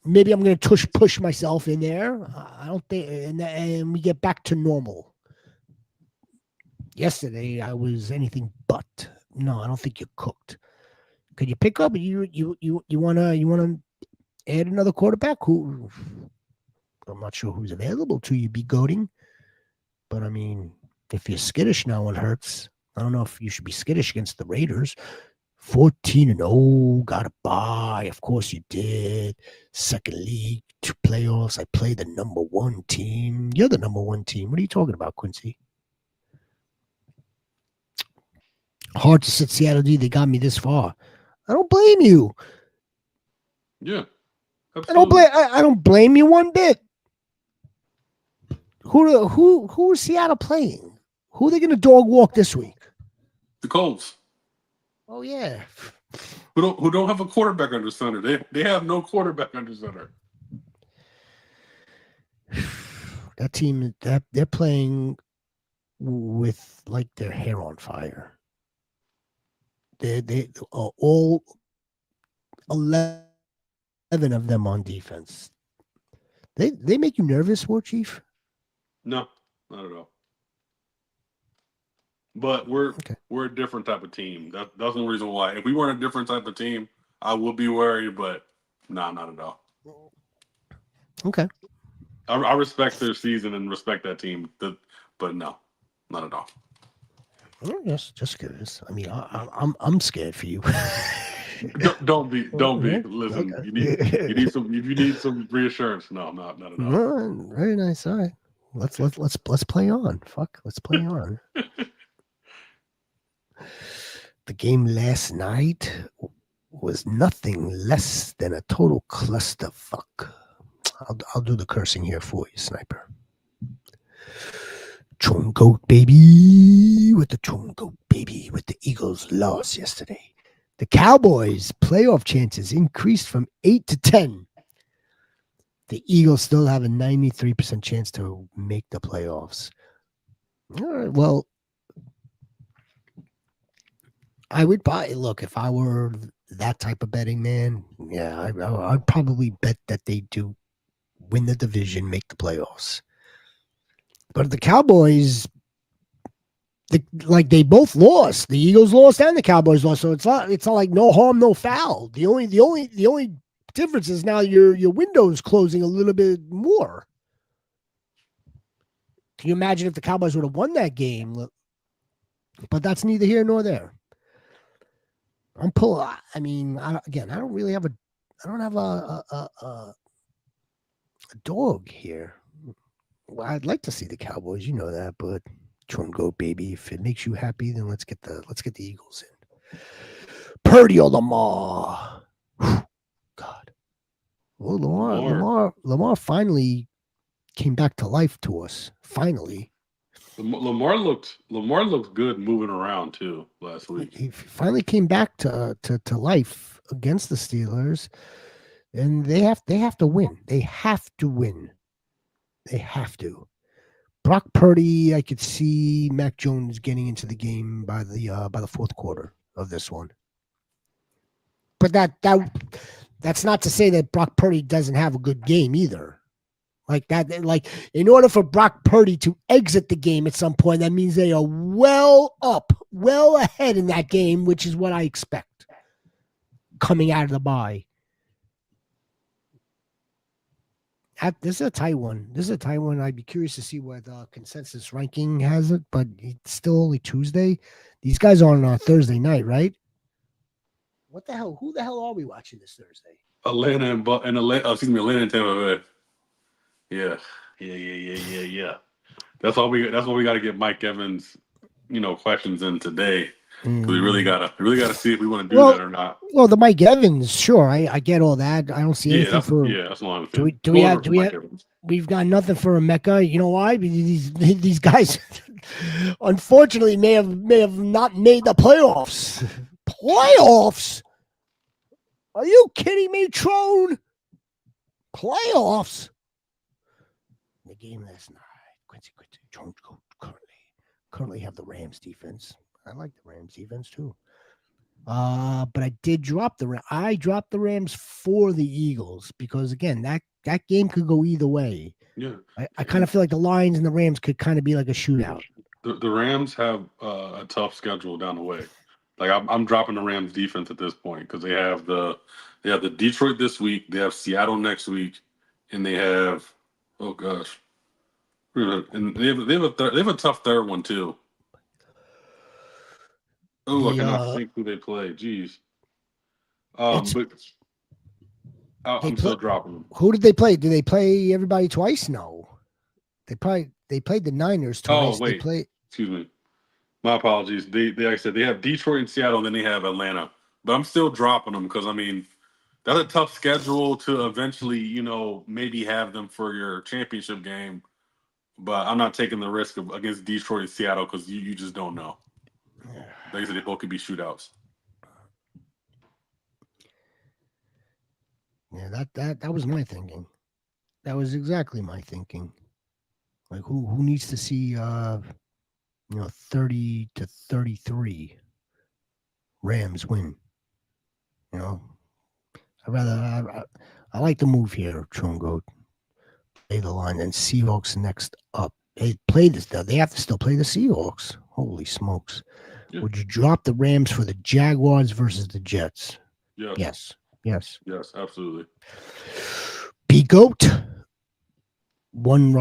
Maybe I'm going to push myself in there. I don't think, and we get back to normal. Yesterday I was anything but. No, I don't think you're cooked. Could you pick up? You wanna add another quarterback? Who? I'm not sure who's available to you. Be goading, but I mean, if you're skittish now, it hurts. I don't know if you should be skittish against the Raiders. 14-0, got a bye. Of course you did. Second league, 2 playoffs. I played the number 1 team. You're the number 1 team. What are you talking about, Quincy? Hard to sit Seattle D. They got me this far. I don't blame you. Yeah, absolutely. I don't blame you one bit. Who is Seattle playing? Who are they going to dog walk this week? The Colts. Oh yeah. Who don't have a quarterback under center. They have no quarterback under center. That team that they're playing with like their hair on fire. They are all 11 of them on defense. They make you nervous, War Chief? No, not at all. But we're a different type of team. That's the reason why. If we weren't a different type of team, I would be worried. But no, not at all. Okay. I respect their season and respect that team. But no, not at all. Just curious. I mean, I'm scared for you. Don't be. Listen, okay. you need some reassurance. No, not at all. Very nice. All right, let's play on. Let's play on. The game last night was nothing less than a total clusterfuck. I'll do the cursing here for you, Sniper. Chum goat baby with the Eagles lost yesterday. The Cowboys' playoff chances increased from 8 to 10. The Eagles still have a 93% chance to make the playoffs. All right, well, I would buy. Look, if I were that type of betting man, yeah, I'd probably bet that they do win the division, make the playoffs. But the Cowboys, they both lost. The Eagles lost and the Cowboys lost. So it's not like no harm, no foul. The only difference is now your window's closing a little bit more. Can you imagine if the Cowboys would have won that game? But that's neither here nor there. I'm pulling. I mean, I don't really have a dog here. Well, I'd like to see the Cowboys, you know that, but Chum go baby. If it makes you happy, then let's get the Eagles in. Purdy or Lamar. God. Well, Lamar finally came back to life to us. Finally. Lamar looked good moving around too last week. He finally came back to life against the Steelers, and they have to win. They have to win. They have to. Brock Purdy, I could see Mac Jones getting into the game by the fourth quarter of this one. But that's not to say that Brock Purdy doesn't have a good game either. Like that, like in order for Brock Purdy to exit the game at some point, that means they are well ahead in that game, which is what I expect coming out of the bye. This is a tight one. This is a tight one. I'd be curious to see what consensus ranking has it, but it's still only Tuesday. These guys are on Thursday night, right? What the hell? Who the hell are we watching this Thursday? Atlanta and Atlanta and Tampa Bay. Yeah. That's why we got to get Mike Evans, questions in today. Because we really gotta see if we want to do that or not. Well, the Mike Evans, sure, I get all that. I don't see anything for. That's what I'm saying. Do we have? We've got nothing for a Mecca. You know why? These guys, unfortunately, may have not made the playoffs. Playoffs? Are you kidding me, Trone? Playoffs? The game last night, Quincy Jones currently have the Rams defense. I like the Rams defense too. But I did drop the Rams. I dropped the Rams for the Eagles because again, that game could go either way. Yeah. I kind of feel like the Lions and the Rams could kind of be like a shootout. The Rams have a tough schedule down the way. Like I'm dropping the Rams defense at this point because they have the Detroit this week, they have Seattle next week, and they have and they have a tough third one too. Oh, I cannot think who they play. Jeez. But I'm still dropping them. Who did they play? Did they play everybody twice? No. They played the Niners twice. Oh wait, excuse me. My apologies. They like I said, they have Detroit and Seattle, and then they have Atlanta. But I'm still dropping them because that's a tough schedule to eventually, maybe have them for your championship game. But I'm not taking the risk against Detroit and Seattle because you just don't know. Like I said, they both could be shootouts. Yeah, that was my thinking. That was exactly my thinking. Like who needs to see 30-33 Rams win? I like the move here, Chungo. Play the line and Seahawks next up. They have to still play the Seahawks. Holy smokes. Yeah. Would you drop the Rams for the Jaguars versus the Jets? Yes. Yes, absolutely. B-Goat. One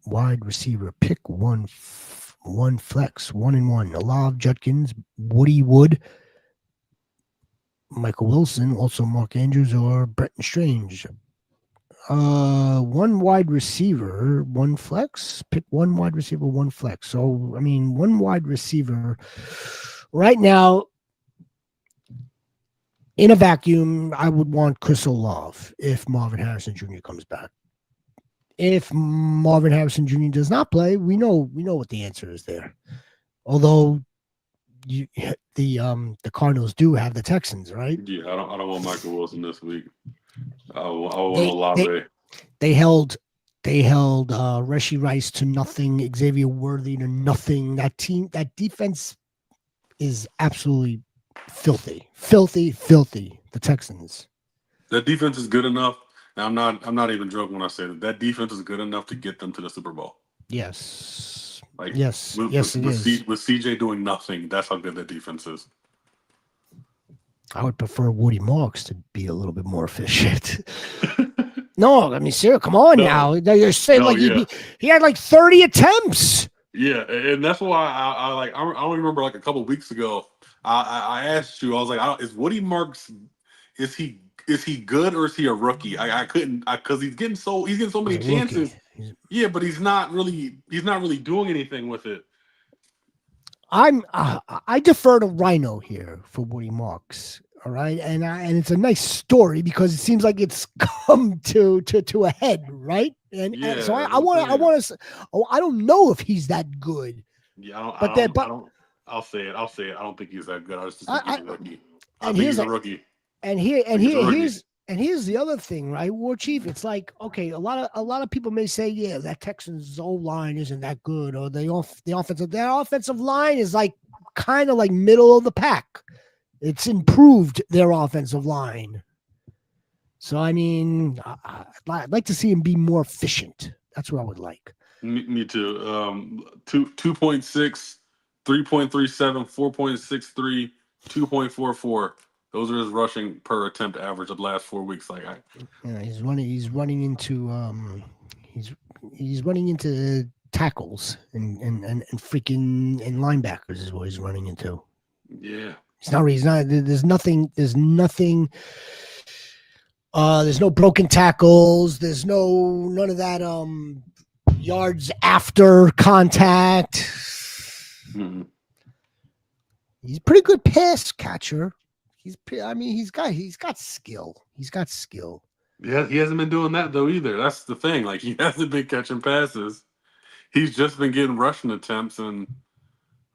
wide receiver pick, one flex, 1-1. Olav Judkins, Woody Wood, Michael Wilson, also Mark Andrews or Bretton Strange. One wide receiver, one flex. Pick one wide receiver, one flex. So one wide receiver right now. In a vacuum, I would want Chris Olave if Marvin Harrison Jr. comes back. If Marvin Harrison Jr. does not play, we know what the answer is there. Although the Cardinals do have the Texans, right? Yeah, I don't want Michael Wilson this week. I want Olave. They held Rashee Rice to nothing, Xavier Worthy to nothing. That defense is absolutely filthy. The Texans. That defense is good enough. And I'm not even joking when I say that defense is good enough to get them to the Super Bowl. Yes. With CJ doing nothing, that's how good that defense is. I would prefer Woody Marks to be a little bit more efficient. No, Sarah, come on now. You're saying he had like 30 attempts. Yeah, and that's why I don't remember like a couple weeks ago. I asked you, I was like, is Woody Marks, is he good or is he a rookie? I couldn't because he's getting so many chances. Yeah, but he's not really doing anything with it. I defer to Rhino here for Woody Marks. All right, and it's a nice story because it seems like it's come to a head, right? And so I want to. Oh, I don't know if he's that good. Yeah, I'll say it. I don't think he's that good. I just think he's a rookie. I think he's a rookie. And here's the other thing, right, War Chief? It's like, okay, a lot of people may say, yeah, that Texans O-line isn't that good, or their offensive line is like kind of like middle of the pack. It's improved their offensive line. So I'd like to see him be more efficient. That's what I would like. Me too. 2.6, 3.37, 4.63, 2.44. Those are his rushing per attempt average of the last 4 weeks. He's running into he's running into tackles and freaking and linebackers is what he's running into. Yeah. He's not there's nothing there's no broken tackles, there's none of that yards after contact. Mm-hmm. He's a pretty good pass catcher. He's got skill. He's got skill. Yeah, he hasn't been doing that though either. That's the thing. He hasn't been catching passes. He's just been getting rushing attempts, and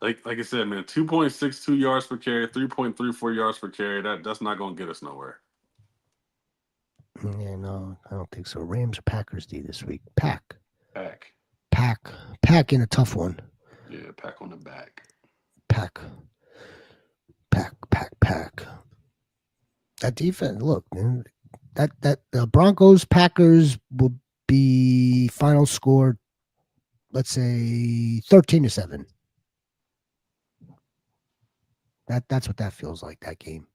like I said, man, 2.62 yards per carry, 3.34 yards per carry. That's not going to get us nowhere. Yeah, no, I don't think so. Rams or Packers D this week. Pack in a tough one. Yeah, Pack on the back. Pack. That defense, look, man, that the Broncos Packers will be final score, let's say 13-7. That's what that feels like, that game.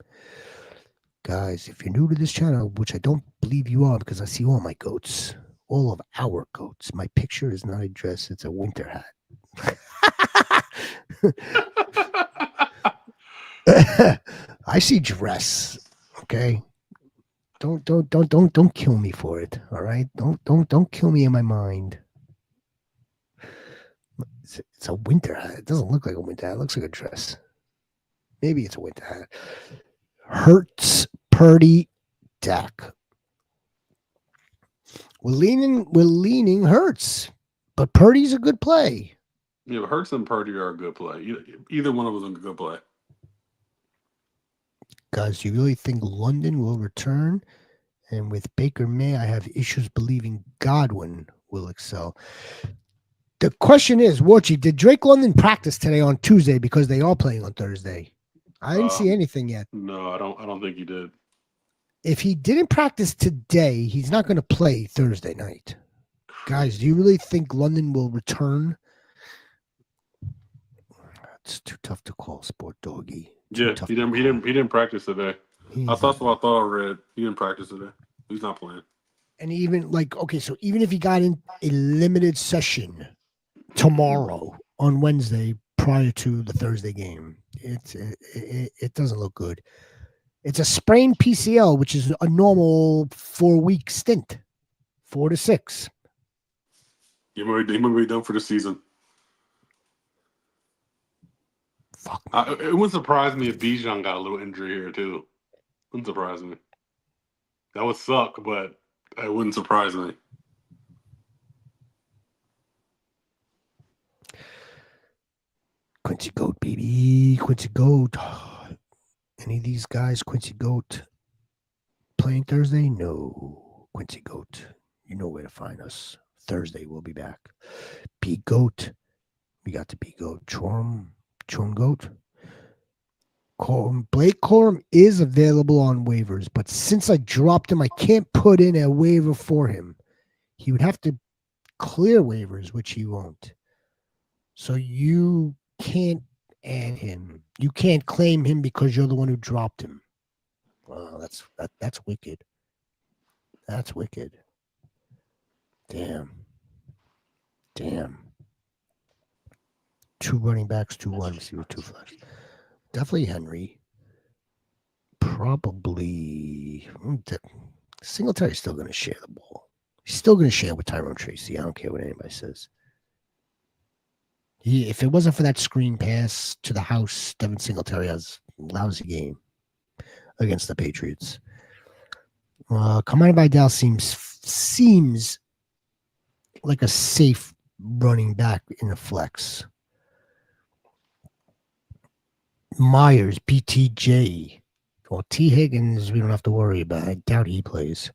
Guys, if you're new to this channel, which I don't believe you are because I see all my goats, all of our goats, my picture is not a dress, it's a winter hat. I see dress. Okay. Don't kill me for it. All right. Don't kill me in my mind. It's a winter hat. It doesn't look like a winter hat. It looks like a dress. Maybe it's a winter hat. Hurts, Purdy, Dak. We're leaning Hurts, but Purdy's a good play. Yeah, Hurts and Purdy are a good play. Either one of them is a good play. Guys, do you really think London will return? And with Baker May, I have issues believing Godwin will excel. The question is, Warchie, did Drake London practice today on Tuesday because they are playing on Thursday? I didn't see anything yet. No, I don't think he did. If he didn't practice today, he's not going to play Thursday night. Guys, do you really think London will return? It's too tough to call, Sport Doggy. Yeah, he didn't practice today. That's what I thought I read. He didn't practice today. He's not playing. And even so even if he got in a limited session tomorrow on Wednesday prior to the Thursday game, it doesn't look good. It's a sprained PCL, which is a normal 4-week stint, 4 to 6. He might be done for the season. Fuck. It wouldn't surprise me if Bijan got a little injury here too. Wouldn't surprise me. That would suck, but it wouldn't surprise me. Quincy Goat, baby. Quincy Goat. Any of these guys, Quincy Goat, playing Thursday? No. Quincy Goat. You know where to find us. Thursday, we'll be back. B Goat. We got the B Goat. Chorm Goat. Blake Corum is available on waivers, but since I dropped him, I can't put in a waiver for him. He would have to clear waivers, which he won't. So you can't add him. You can't claim him because you're the one who dropped him. Wow, that's wicked. That's wicked. Damn. 2 running backs, 2 wide receivers, 2 flex. Definitely Henry. Probably Singletary's still going to share the ball. He's still going to share with Tyrone Tracy. I don't care what anybody says. If it wasn't for that screen pass to the house, Devin Singletary has a lousy game against the Patriots. Kamani Vidal seems like a safe running back in the flex. Myers, BTJ. Well, T. Higgins, we don't have to worry about. I doubt he plays.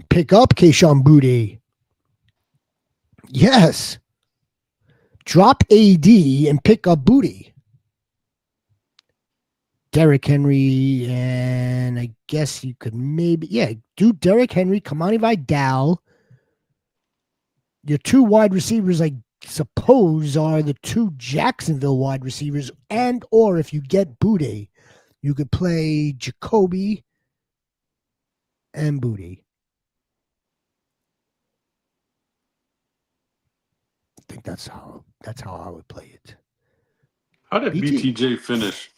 Pick up Kayshon Boutte. Yes. Drop AD and pick up Boutte. Derrick Henry, and I guess you could do Derrick Henry, Kamani Vidal. Your 2 wide receivers, I suppose, are the 2 Jacksonville wide receivers, and or if you get Boutte, You could play Jacoby and Booty. I think that's how I would play it. How did BTJ finish?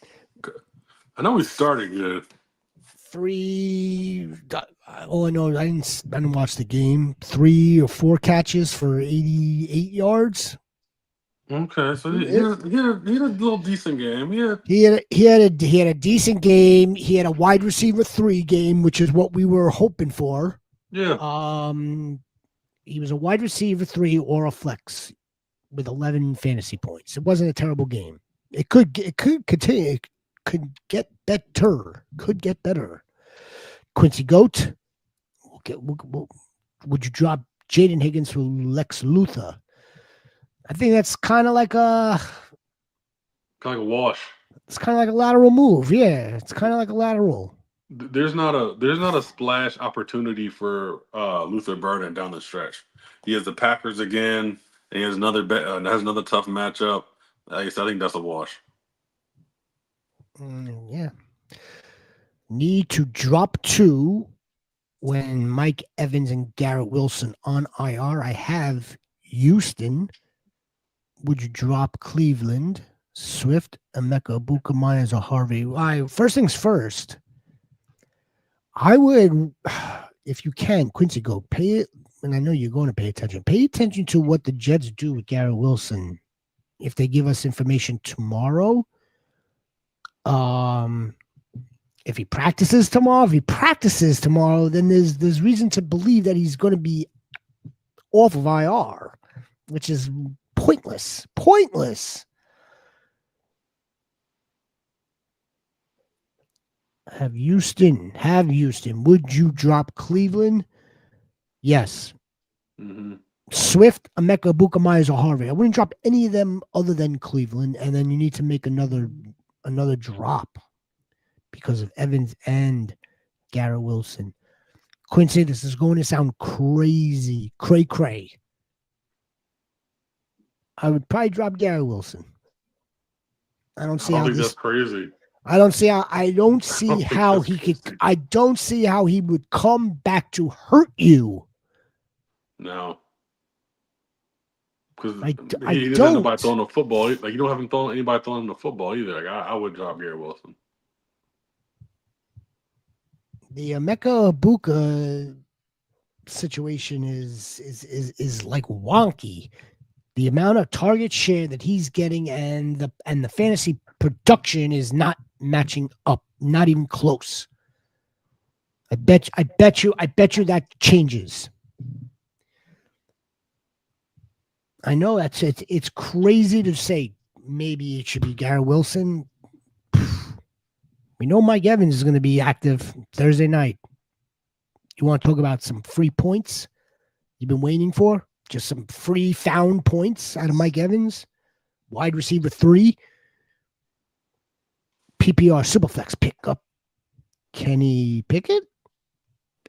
I know he started good. 3. All I know, I didn't watch the game. 3 or 4 catches for 88 yards. Okay, so he had a little decent game. He had a decent game. He had a wide receiver 3 game, which is what we were hoping for. Yeah. He was a wide receiver 3 or a flex with 11 fantasy points. It wasn't a terrible game. It could continue. It could get better. Quincy Goat. Would you drop Jaden Higgins for Lex Luthor? I think that's kind of like a wash. It's kind of like a lateral move. Yeah, it's kind of like a lateral. There's not a splash opportunity for Luther Burden down the stretch. He has the Packers again, and he has another tough matchup. I think that's a wash. Yeah. Need to drop 2 when Mike Evans and Garrett Wilson on IR. I have Houston. Would you drop Cleveland, Swift, Emeka, Buka, Myers, or Harvey? First things first. I would, if you can, Quincy, go pay it. And I know you're going to pay attention. Pay attention to what the Jets do with Garrett Wilson. If they give us information tomorrow, if he practices tomorrow, then there's reason to believe that he's going to be off of IR, which is pointless. Have Houston. Would you drop Cleveland? Yes. Mm-hmm. Swift, Emeka, Buka, Myers, or Harvey. I wouldn't drop any of them other than Cleveland, and then you need to make another drop because of Evans and Garrett Wilson. Quincy, this is going to sound crazy. Cray. I would probably drop Garrett Wilson. I don't see how that's crazy. I don't see how he would come back to hurt you. No. Because he doesn't have nobody throwing the football. Like, you don't have anybody throwing the football either. Like, I would drop Garrett Wilson. The Emeka Buka situation is like wonky. The amount of target share that he's getting and the fantasy production is not matching up, not even close. I bet you that changes. I know it's crazy to say maybe it should be Garrett Wilson. We know Mike Evans is going to be active Thursday night. You want to talk about some free points you've been waiting for? Just some free found points out of Mike Evans. Wide receiver 3. PPR Superflex pick up Kenny Pickett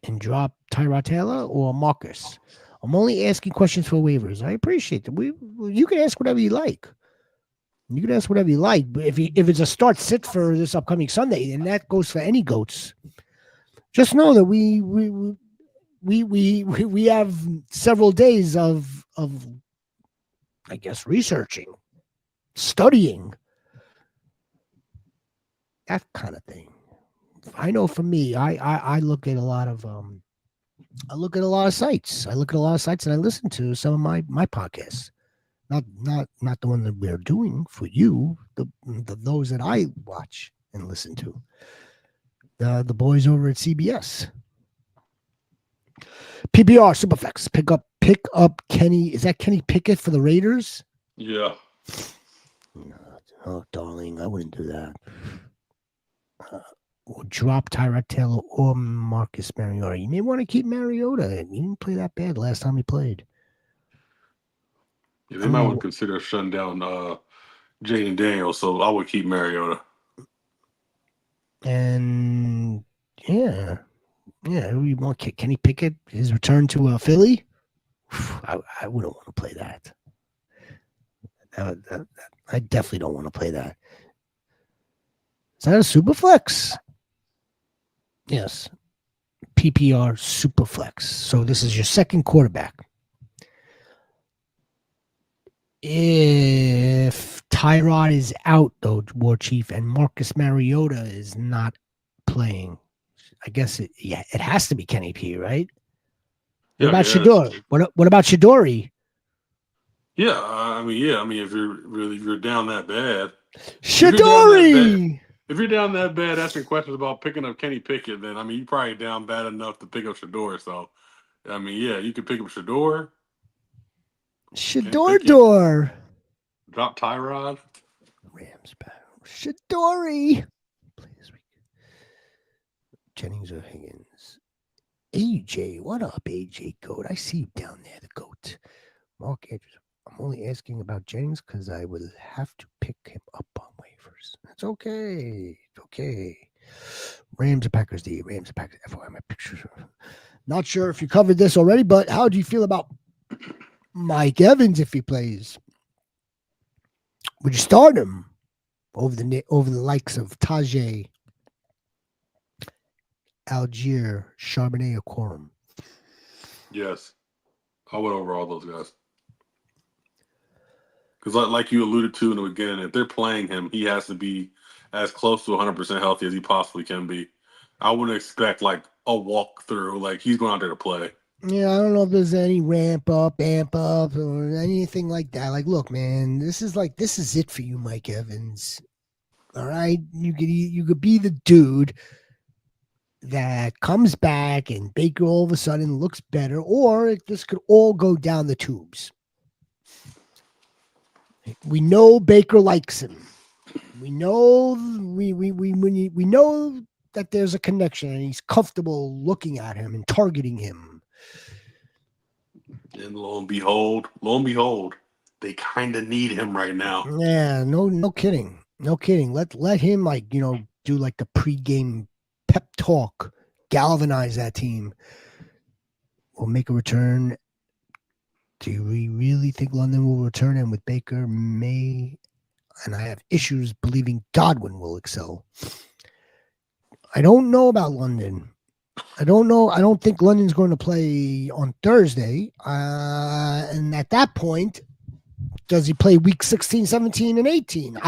and drop Tyrod Taylor or Marcus. I'm only asking questions for waivers. I appreciate that. You can ask whatever you like. But if it's a start sit for this upcoming Sunday, and that goes for any goats, just know that we have several days of I guess researching, studying, that kind of thing. I know for me, I look at a lot of sites. I and I listen to some of my podcasts. Not the one that we're doing for you, those that I watch and listen to. The boys over at CBS. PPR Superflex pick up Kenny. Is that Kenny Pickett for the Raiders? Yeah. No, oh, darling, I wouldn't do that. Or drop Tyrod Taylor or Marcus Mariota. You may want to keep Mariota. He didn't play that bad last time he played. Yeah, they might want to consider shutting down Jaden Daniels, so I would keep Mariota. And yeah, we want Kenny Pickett, his return to Philly. I wouldn't want to play that. I definitely don't want to play that. Is that a super flex? Yes. PPR super flex. So this is your second quarterback. If Tyrod is out, though, War Chief, and Marcus Mariota is not playing, I guess it has to be Kenny P, right? What about Shador? What about Shadori? Yeah, I mean, if you're down that bad, Shadori. If you're down that bad asking questions about picking up Kenny Pickett, then I mean you're probably down bad enough to pick up Shador. So, I mean, yeah, you could pick up Shador. Shador. Drop Tyrod. Rams battle. Shadori. Play this week. Jennings or Higgins. AJ, what up, AJ Goat? I see you down there, the Goat. Mark Andrews. I'm only asking about Jennings because I will have to pick him up on waivers. That's okay. It's okay. Rams or Packers D. Rams or Packers. FYI, my pictures. Not sure if you covered this already, but how do you feel about Mike Evans if he plays? Would you start him over the likes of Tajay, Algier, Charbonnet, or Corum? Yes, I would over all those guys. Because like you alluded to in the beginning, if they're playing him, he has to be as close to 100% healthy as he possibly can be. I wouldn't expect like a walkthrough. Like he's going out there to play. Yeah, I don't know if there's any amp up, or anything like that. Like, look, man, this is it for you, Mike Evans. All right, you could be the dude that comes back and Baker all of a sudden looks better, or this could all go down the tubes. We know Baker likes him. We know we know that there's a connection and he's comfortable looking at him and targeting him. And lo and behold, they kind of need him right now. Yeah, no kidding. No kidding. Let him do like the pregame pep talk, galvanize that team. We'll make a return. Do we really think London will return? And with Baker, may, and I have issues believing Godwin will excel. I don't know about London. I don't know. I don't think London's going to play on Thursday. And at that point, does he play week 16, 17, and 18?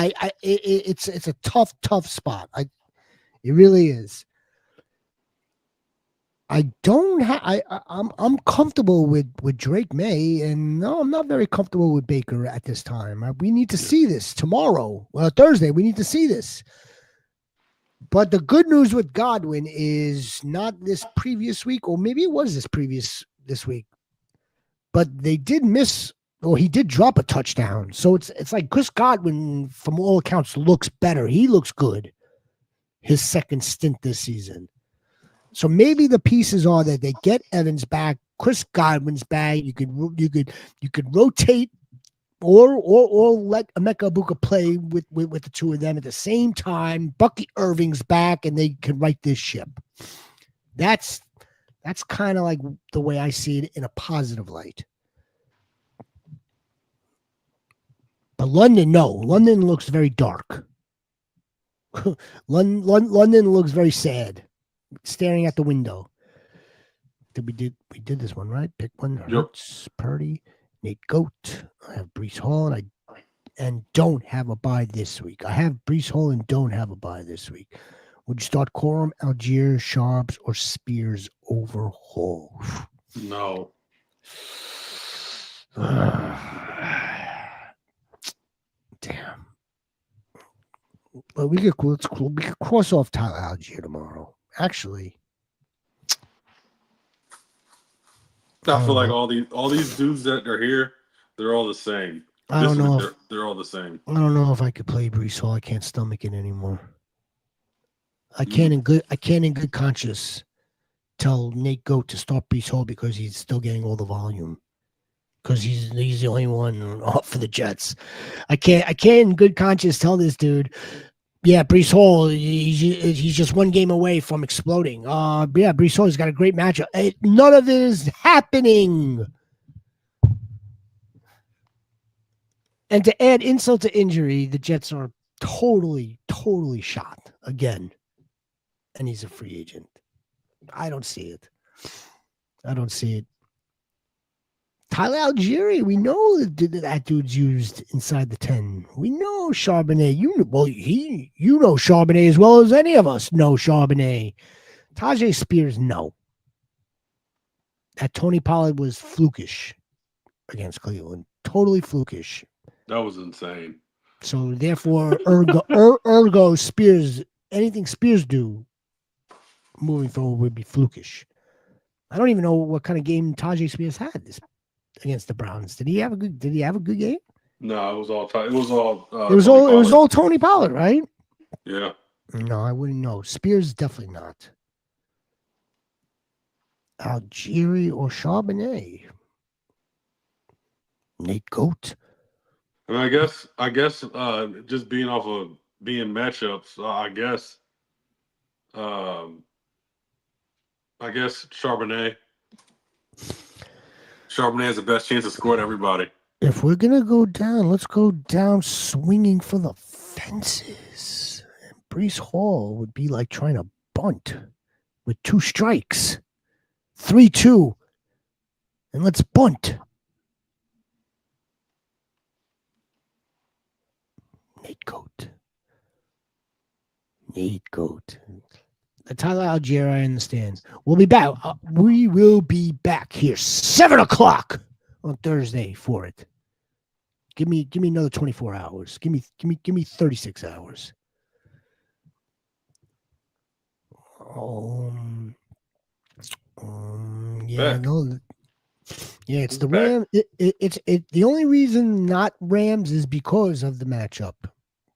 It's a tough spot. It really is. I'm comfortable with Drake May, and no, I'm not very comfortable with Baker at this time. We need to see this tomorrow. Well, Thursday, we need to see this. But the good news with Godwin is not this previous week, or maybe it was this week, but they did miss, or he did drop a touchdown. So it's like Chris Godwin, from all accounts, looks better. He looks good. His second stint this season. So maybe the pieces are that they get Evans back, Chris Godwin's back. You could rotate or let Emeka Ibuka play with the two of them at the same time. Bucky Irving's back, and they can right this ship. That's kind of like the way I see it in a positive light. But London looks very dark. London looks very sad, staring at the window. We did this one, right? Pick one. Hurts, Purdy, Nate Goat. I have Breece Hall, and don't have a bye this week. I have Breece Hall and don't have a bye this week. Would you start Corum, Algier, Sharps, or Spears over Hall? No. Damn. But we could cross off Tyler Algier tomorrow. Actually, I feel like all these dudes that are here, they're all the same. I don't know. They're all the same. I don't know if I could play Breece Hall. I can't stomach it anymore. I can't in good conscience tell Nate Goat to start Breece Hall because he's still getting all the volume. Because he's the only one off for the Jets. I can't in good conscience tell this dude, yeah, Breece Hall, he's just one game away from exploding. Yeah, Breece Hall has got a great matchup. None of it is happening. And to add insult to injury, the Jets are totally shot. again, and he's a free agent. I don't see it. I don't see it. Tyler Algieri, we know that dude's used inside the 10. We know Charbonnet. You know Charbonnet as well as any of us know Charbonnet. Tajay Spears, no. That Tony Pollard was flukish against Cleveland. Totally flukish. That was insane. So therefore, ergo Spears, anything Spears do moving forward would be flukish. I don't even know what kind of game Tajay Spears had against the Browns. Did he have a good game? No, it was all. It was all Tony Pollard, right? Yeah. No, I wouldn't know. Spears definitely not. Algieri or Charbonnet? Nate Goat. And I guess just being off of being matchups, I guess Charbonnet. Charbonnet has the best chance to score to everybody. If we're gonna go down, let's go down swinging for the fences. Breece Hall would be like trying to bunt with 2 strikes. 3-2. And let's bunt. Nate Goat. Tyler Algieri, I understand. We'll be back. We will be back here 7:00 on Thursday for it. Give me another 24 hours. Give me 36 hours. Yeah, Back. no. Yeah, it's the Rams. It's the only reason not Rams is because of the matchup.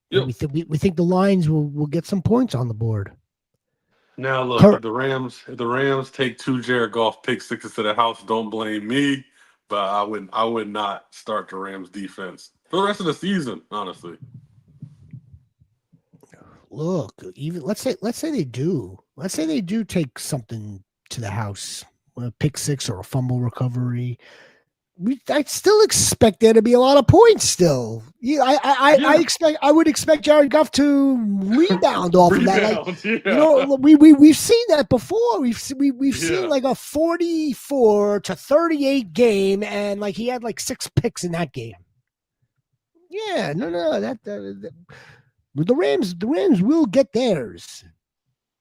Yep. We think the Lions will get some points on the board. Now look, if the Rams take 2 Jared Goff pick sixes to the house, don't blame me. But I would not start the Rams defense for the rest of the season, honestly. Look, even let's say they do. Let's say they do take something to the house, a pick six or a fumble recovery. I still expect there to be a lot of points. Still, I would expect Jared Goff to rebound off of that. Like, you know, we've seen that before. We've seen like a 44-38 game, and like he had like 6 picks in that game. Yeah, no, the Rams will get theirs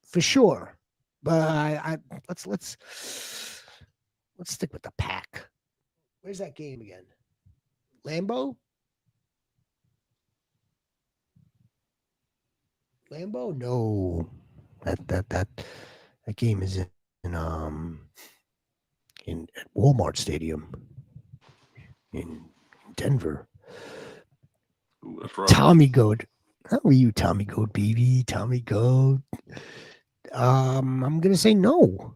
for sure. But let's stick with the pack. Where's that game again? Lambeau? No. That game is in at Walmart Stadium in Denver. Ooh, that's rough. Tommy Goat. How are you, Tommy Goat, baby? Tommy Goat. I'm gonna say no.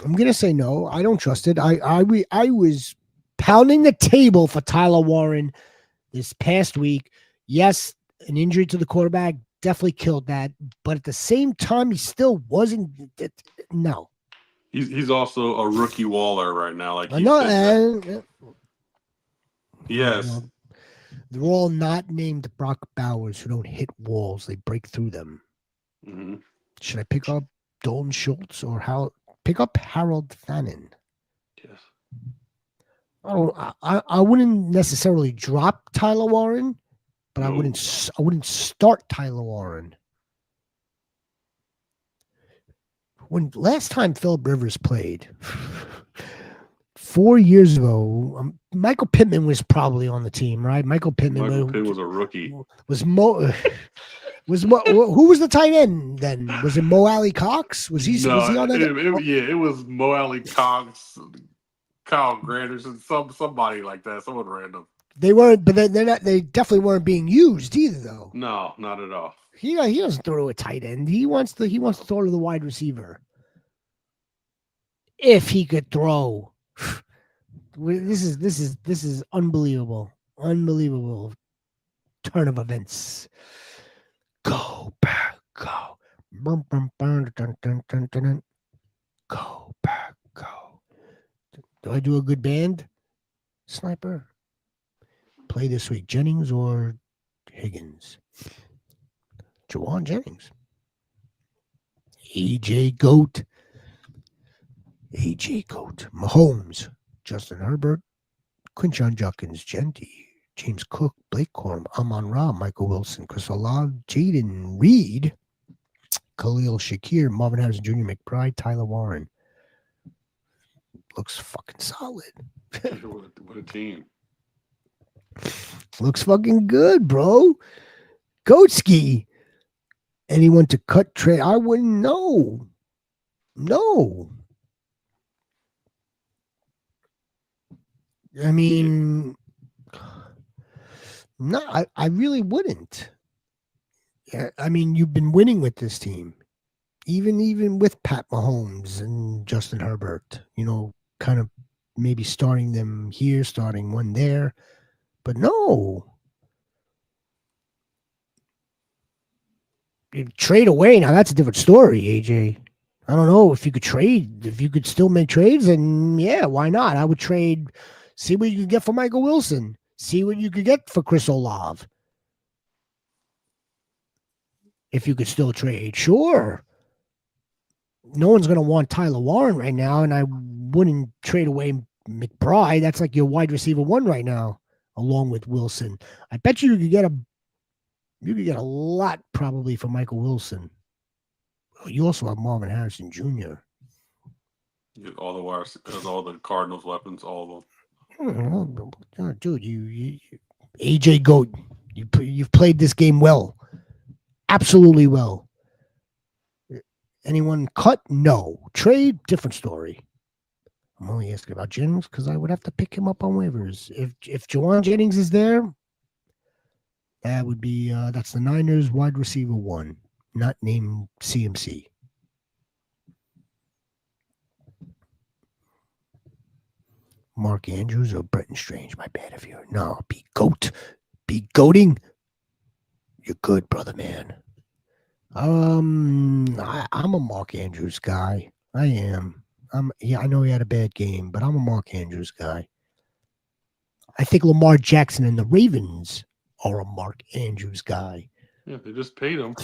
I don't trust it. I was pounding the table for Tyler Warren this past week. Yes, an injury to the quarterback definitely killed that, but at the same time, he still wasn't. No. He's also a rookie Waller right now. Like yes. Well, they're all not named Brock Bowers who don't hit walls; they break through them. Mm-hmm. Should I pick up Dalton Schultz or pick up Harold Fannin? Yes. I wouldn't necessarily drop Tyler Warren, but I wouldn't start Tyler Warren. When last time Phillip Rivers played 4 years ago, Michael Pittman was probably on the team, right? Michael Pittman was a rookie. Who was the tight end then? Was it Mo Alley Cox? Was he on that? It was Mo Alley Cox, Kyle Granderson, somebody like that, someone random. They weren't, but they're not. They definitely weren't being used either, though. No, not at all. He doesn't throw to a tight end. He wants to throw to the wide receiver. If he could throw, this is unbelievable, turn of events. Go back, go. Go back, go. Do I do a good band? Sniper? Play this week, Jennings or Higgins? Juwan Jennings. AJ Goat. Mahomes. Justin Herbert. Quinshon Judkins. James Cook. Blake Corum. Amon-Ra. Michael Wilson. Chris Olave. Jaden Reed. Khalil Shakir. Marvin Harrison Jr. McBride. Tyler Warren. Looks fucking solid. What a team. Looks fucking good, bro. Goatski. Anyone to cut trade? I wouldn't know. No. I mean, no, I really wouldn't. Yeah, I mean, you've been winning with this team, even with Pat Mahomes and Justin Herbert. Kind of maybe starting them here, starting one there, but no. You trade away now. That's a different story, AJ. I don't know if you could trade. If you could still make trades, then yeah, why not? I would trade. See what you could get for Michael Wilson. See what you could get for Chris Olave. If you could still trade, sure. No one's going to want Tyler Warren right now, and I wouldn't trade away McBride. That's like your wide receiver one right now, along with Wilson. I bet you could get a lot probably for Michael Wilson. You also have Marvin Harrison Jr. All the wires, all the Cardinals weapons, all of them. Dude, you AJ Goat, you've played this game well, absolutely well. Anyone cut? No. Trade? Different story. I'm only asking about Jennings because I would have to pick him up on waivers. If Juwan Jennings is there, that would be that's the Niners wide receiver one, not named CMC. Mark Andrews or Bretton Strange. My bad if you're be goating. You're good, brother man. I'm a Mark Andrews guy. I am. I know he had a bad game, but I'm a Mark Andrews guy. I think Lamar Jackson and the Ravens are a Mark Andrews guy. Yeah, they just paid him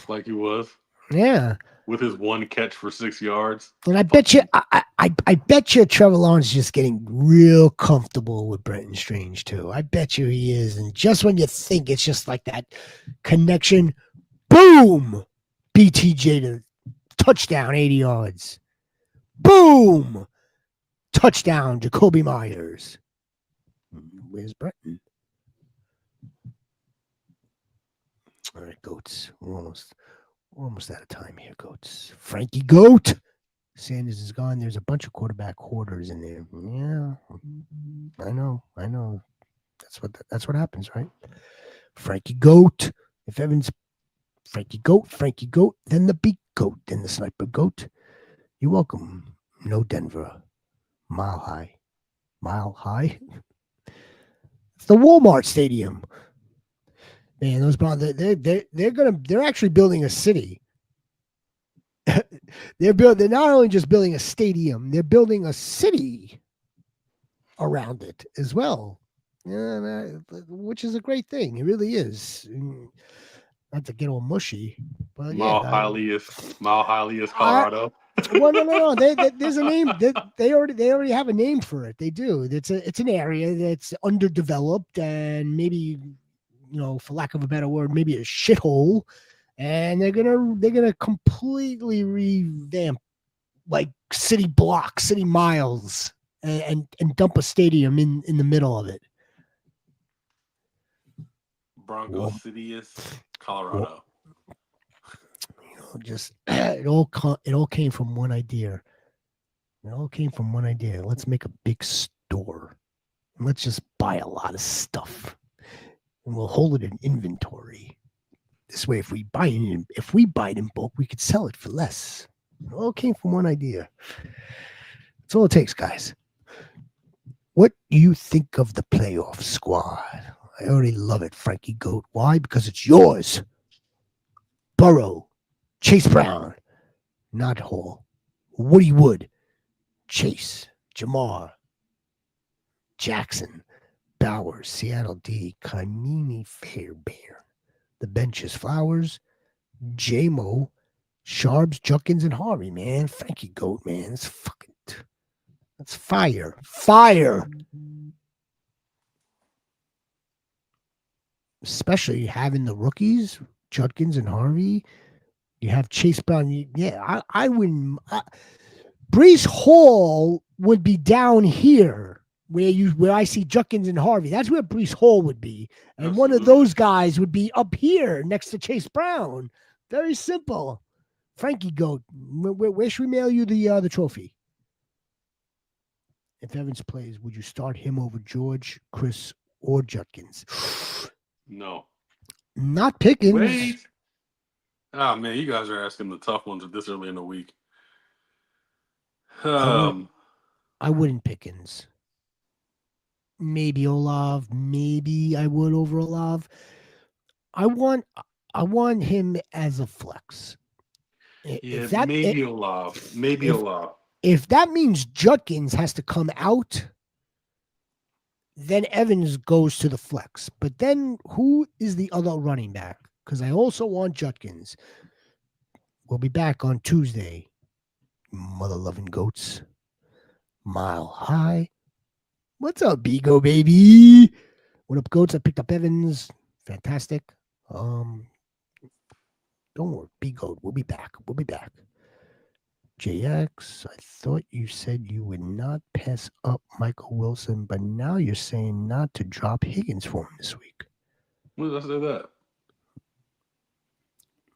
like he was. Yeah. With his one catch for 6 yards. And I bet you, I bet you Trevor Lawrence is just getting real comfortable with Bretton Strange too. I bet you he is. And just when you think it's just like that connection, boom, BTJ to touchdown, 80 yards. Boom, touchdown, Jacoby Myers. Where's Bretton? All right, Goats. We're almost out of time here, Goats. Frankie Goat. Sanders is gone. There's a bunch of quarterback hoarders in there. Yeah, I know. That's what happens, right? Frankie Goat. If Evans, Frankie Goat, then the Beak Goat, then the Sniper Goat. You're welcome. No Denver. Mile High. It's the Walmart Stadium. Man, those they're actually building a city. They're not only just building a stadium, they're building a city around it as well. Yeah, which is a great thing. It really is. Not to get all mushy, but Mile Highly is Colorado. Well, no. There's a name. They already have a name for it. They do. It's an area that's underdeveloped and maybe, for lack of a better word, maybe a shithole. And they're gonna completely revamp like city blocks, city miles, and dump a stadium in the middle of it. Bronco City is Colorado. Just it all came from one idea. Let's make a big store. And let's just buy a lot of stuff, and we'll hold it in inventory. This way, if we buy it in bulk, we could sell it for less. It all came from one idea. That's all it takes, guys. What do you think of the playoff squad? I already love it, Frankie Goat. Why? Because it's yours. Burrow, Chase Brown, not Hall, Woody Wood, Chase, Jamar, Jackson, Bowers, Seattle D, Kaimini Fairbairn. The bench is Flowers, J-Mo, Sharps, Judkins, and Harvey, man. Frankie Goat, man. That's fire. Fire. Especially having the rookies, Judkins and Harvey. You have Chase Brown. I wouldn't. Brees Hall would be down here where I see Judkins and Harvey. That's where Brees Hall would be. And Absolutely. one of those guys would be up here next to Chase Brown. Very simple. Frankie Goat, where should we mail you the trophy? If Evans plays, would you start him over George, Chris, or Judkins? No. Not Pickens. Wait. Oh, man, you guys are asking the tough ones this early in the week. I wouldn't Pickens. Maybe Olave. Maybe I would over Olave. I want him as a flex. Yeah, maybe Olave. Maybe Olave. If that means Judkins has to come out, then Evans goes to the flex. But then who is the other running back? Because I also want Judkins. We'll be back on Tuesday. Mother-loving goats. Mile high. What's up, Bigo, baby? What up, goats? I picked up Evans. Fantastic. Don't worry, Bigo. We'll be back. JX, I thought you said you would not pass up Michael Wilson, but now you're saying not to drop Higgins for him this week. When did I say that?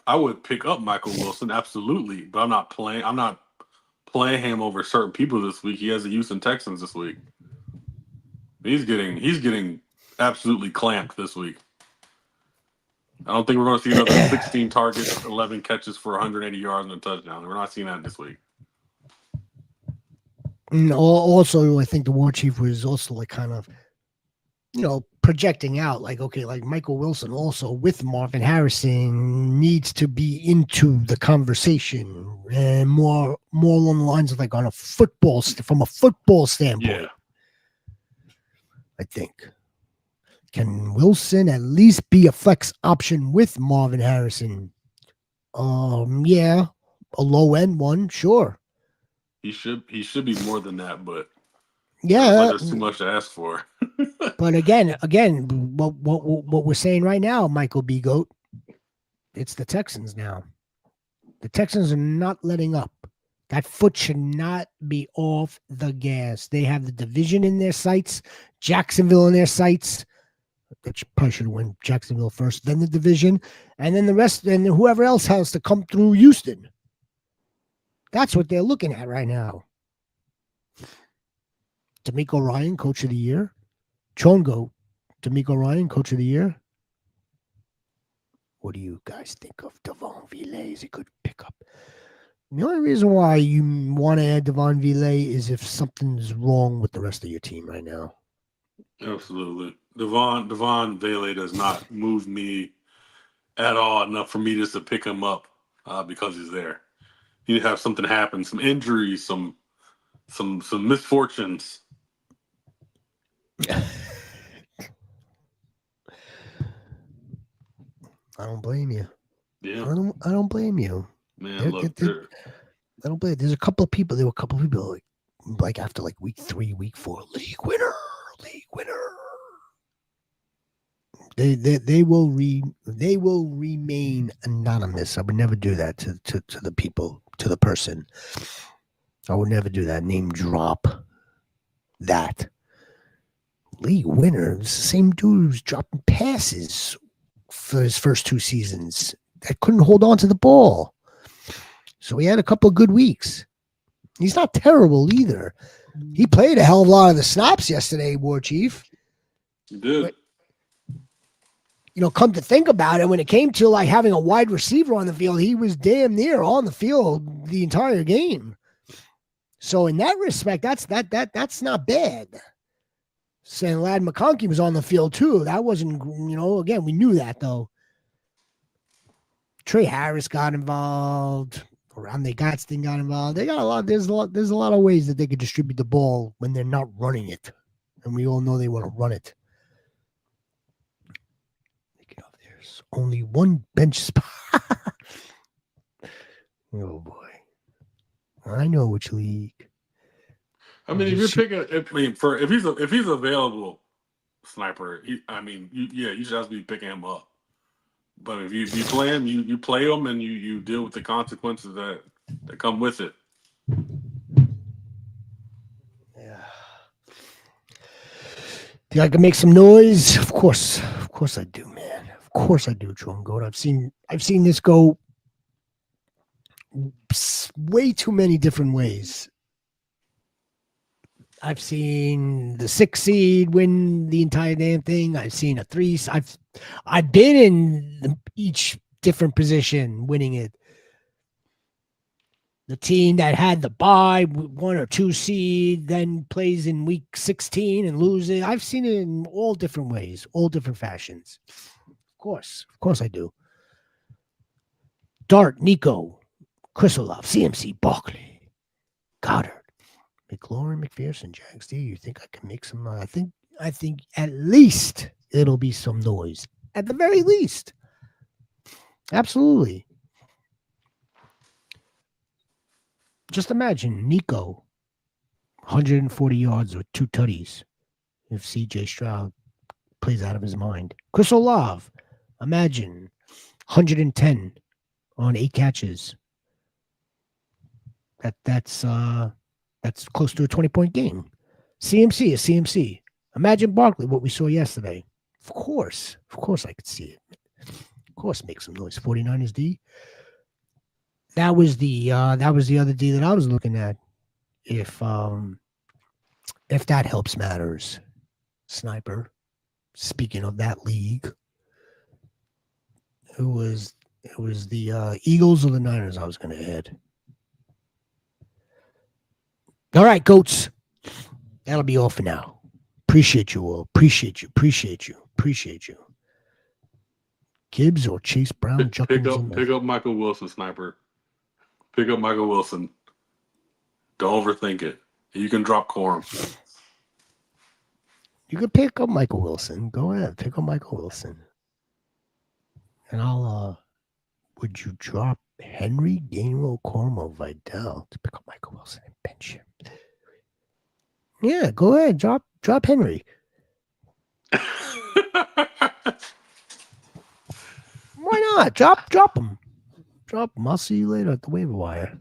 I would pick up Michael Wilson, absolutely, but I'm not playing him over certain people this week. He has the Houston Texans this week. He's getting absolutely clamped this week. I don't think we're going to see another 16 targets, 11 catches for 180 yards and a touchdown. We're not seeing that this week. And also, I think the War Chief was also like kind of, projecting out like, okay, like Michael Wilson also with Marvin Harrison needs to be into the conversation and more along the lines of like on from a football standpoint. Yeah. I think. Can Wilson at least be a flex option with Marvin Harrison? Yeah, a low end one, sure. He should be more than that, but yeah, that's too much to ask for. But again, what we're saying right now, Michael B. Goat, it's the Texans now. The Texans are not letting up. That foot should not be off the gas. They have the division in their sights, Jacksonville in their sights. They probably should win Jacksonville first, then the division, and then the rest, and whoever else has to come through Houston. That's what they're looking at right now. D'Amico Ryan, Coach of the Year. Chongo, D'Amico Ryan, Coach of the Year. What do you guys think of Devon Villay? Is a good pickup. The only reason why you want to add Devon Villay is if something's wrong with the rest of your team right now. Absolutely. Devon Villay does not move me at all enough for me just to pick him up because he's there. You have something happen, some injuries, some misfortunes. I don't blame you. Yeah. I don't blame you. Man, look, I don't blame you. There were a couple of people like after like week 3, week 4, league winner. They will remain anonymous. I would never do that to the people, to the person. I would never do that. Name drop that. League winner. It's the same dude who's dropping passes for his first 2 seasons. That couldn't hold on to the ball. So he had a couple of good weeks. He's not terrible either. He played a hell of a lot of the snaps yesterday, War Chief. He did. But, come to think about it, when it came to like having a wide receiver on the field, he was damn near on the field the entire game. So in that respect, that's not bad. Saying Lad McConkey was on the field too. That wasn't, again, we knew that though. Trey Harris got involved. Ramsey Gadsden got involved. They got a lot. There's a lot of ways that they could distribute the ball when they're not running it, and we all know they want to run it. There's only one bench spot. Oh boy, I know which league. I mean, if you're picking, if he's available, Sniper. You just have to be picking him up. But if you play him, you play him, and you deal with the consequences that come with it. Yeah. Think I can make some noise? Of course I do, man. Of course I do, Drone Goat. I've seen this go way too many different ways. I've seen the 6 seed win the entire damn thing. I've seen a 3. I've been in each different position winning it. The team that had the bye, 1 or 2 seed, then plays in week 16 and loses. I've seen it in all different ways, all different fashions. Of course I do. Dart, Nico, Krisolov, CMC, Barkley, Goddard, McLaurin, McPherson, Jags D. You think I can make some? I think at least it'll be some noise. At the very least, absolutely. Just imagine Nico, 140 yards with 2 tutties. If CJ Stroud plays out of his mind, Chris Olave, imagine 110 on 8 catches. That's close to a 20-point game. CMC is CMC. Imagine Barkley, what we saw yesterday. Of course I could see it. Of course, make some noise. 49ers D. That was the other D that I was looking at. If that helps matters, Sniper. Speaking of that league, it was the Eagles or the Niners I was going to add. All right, Goats. That'll be all for now. Appreciate you all. Appreciate you. Gibbs or Chase Brown? Pick up Michael Wilson, Sniper. Pick up Michael Wilson. Don't overthink it. You can drop Corum. You can pick up Michael Wilson. Go ahead, pick up Michael Wilson. And I'll would you drop Henry, Gainwell, Corum, or Vidal to pick up Michael Wilson and bench him? Yeah, go ahead. Drop Henry. Why not? Drop him. Drop him. I'll see you later at the waiver wire.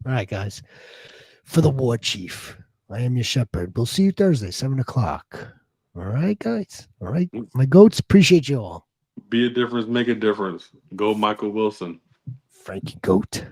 All right, guys. For the War Chief, I am your shepherd. We'll see you Thursday, 7:00. All right, guys. All right. My goats, appreciate you all. Be a difference, make a difference. Go Michael Wilson. Frankie Goat.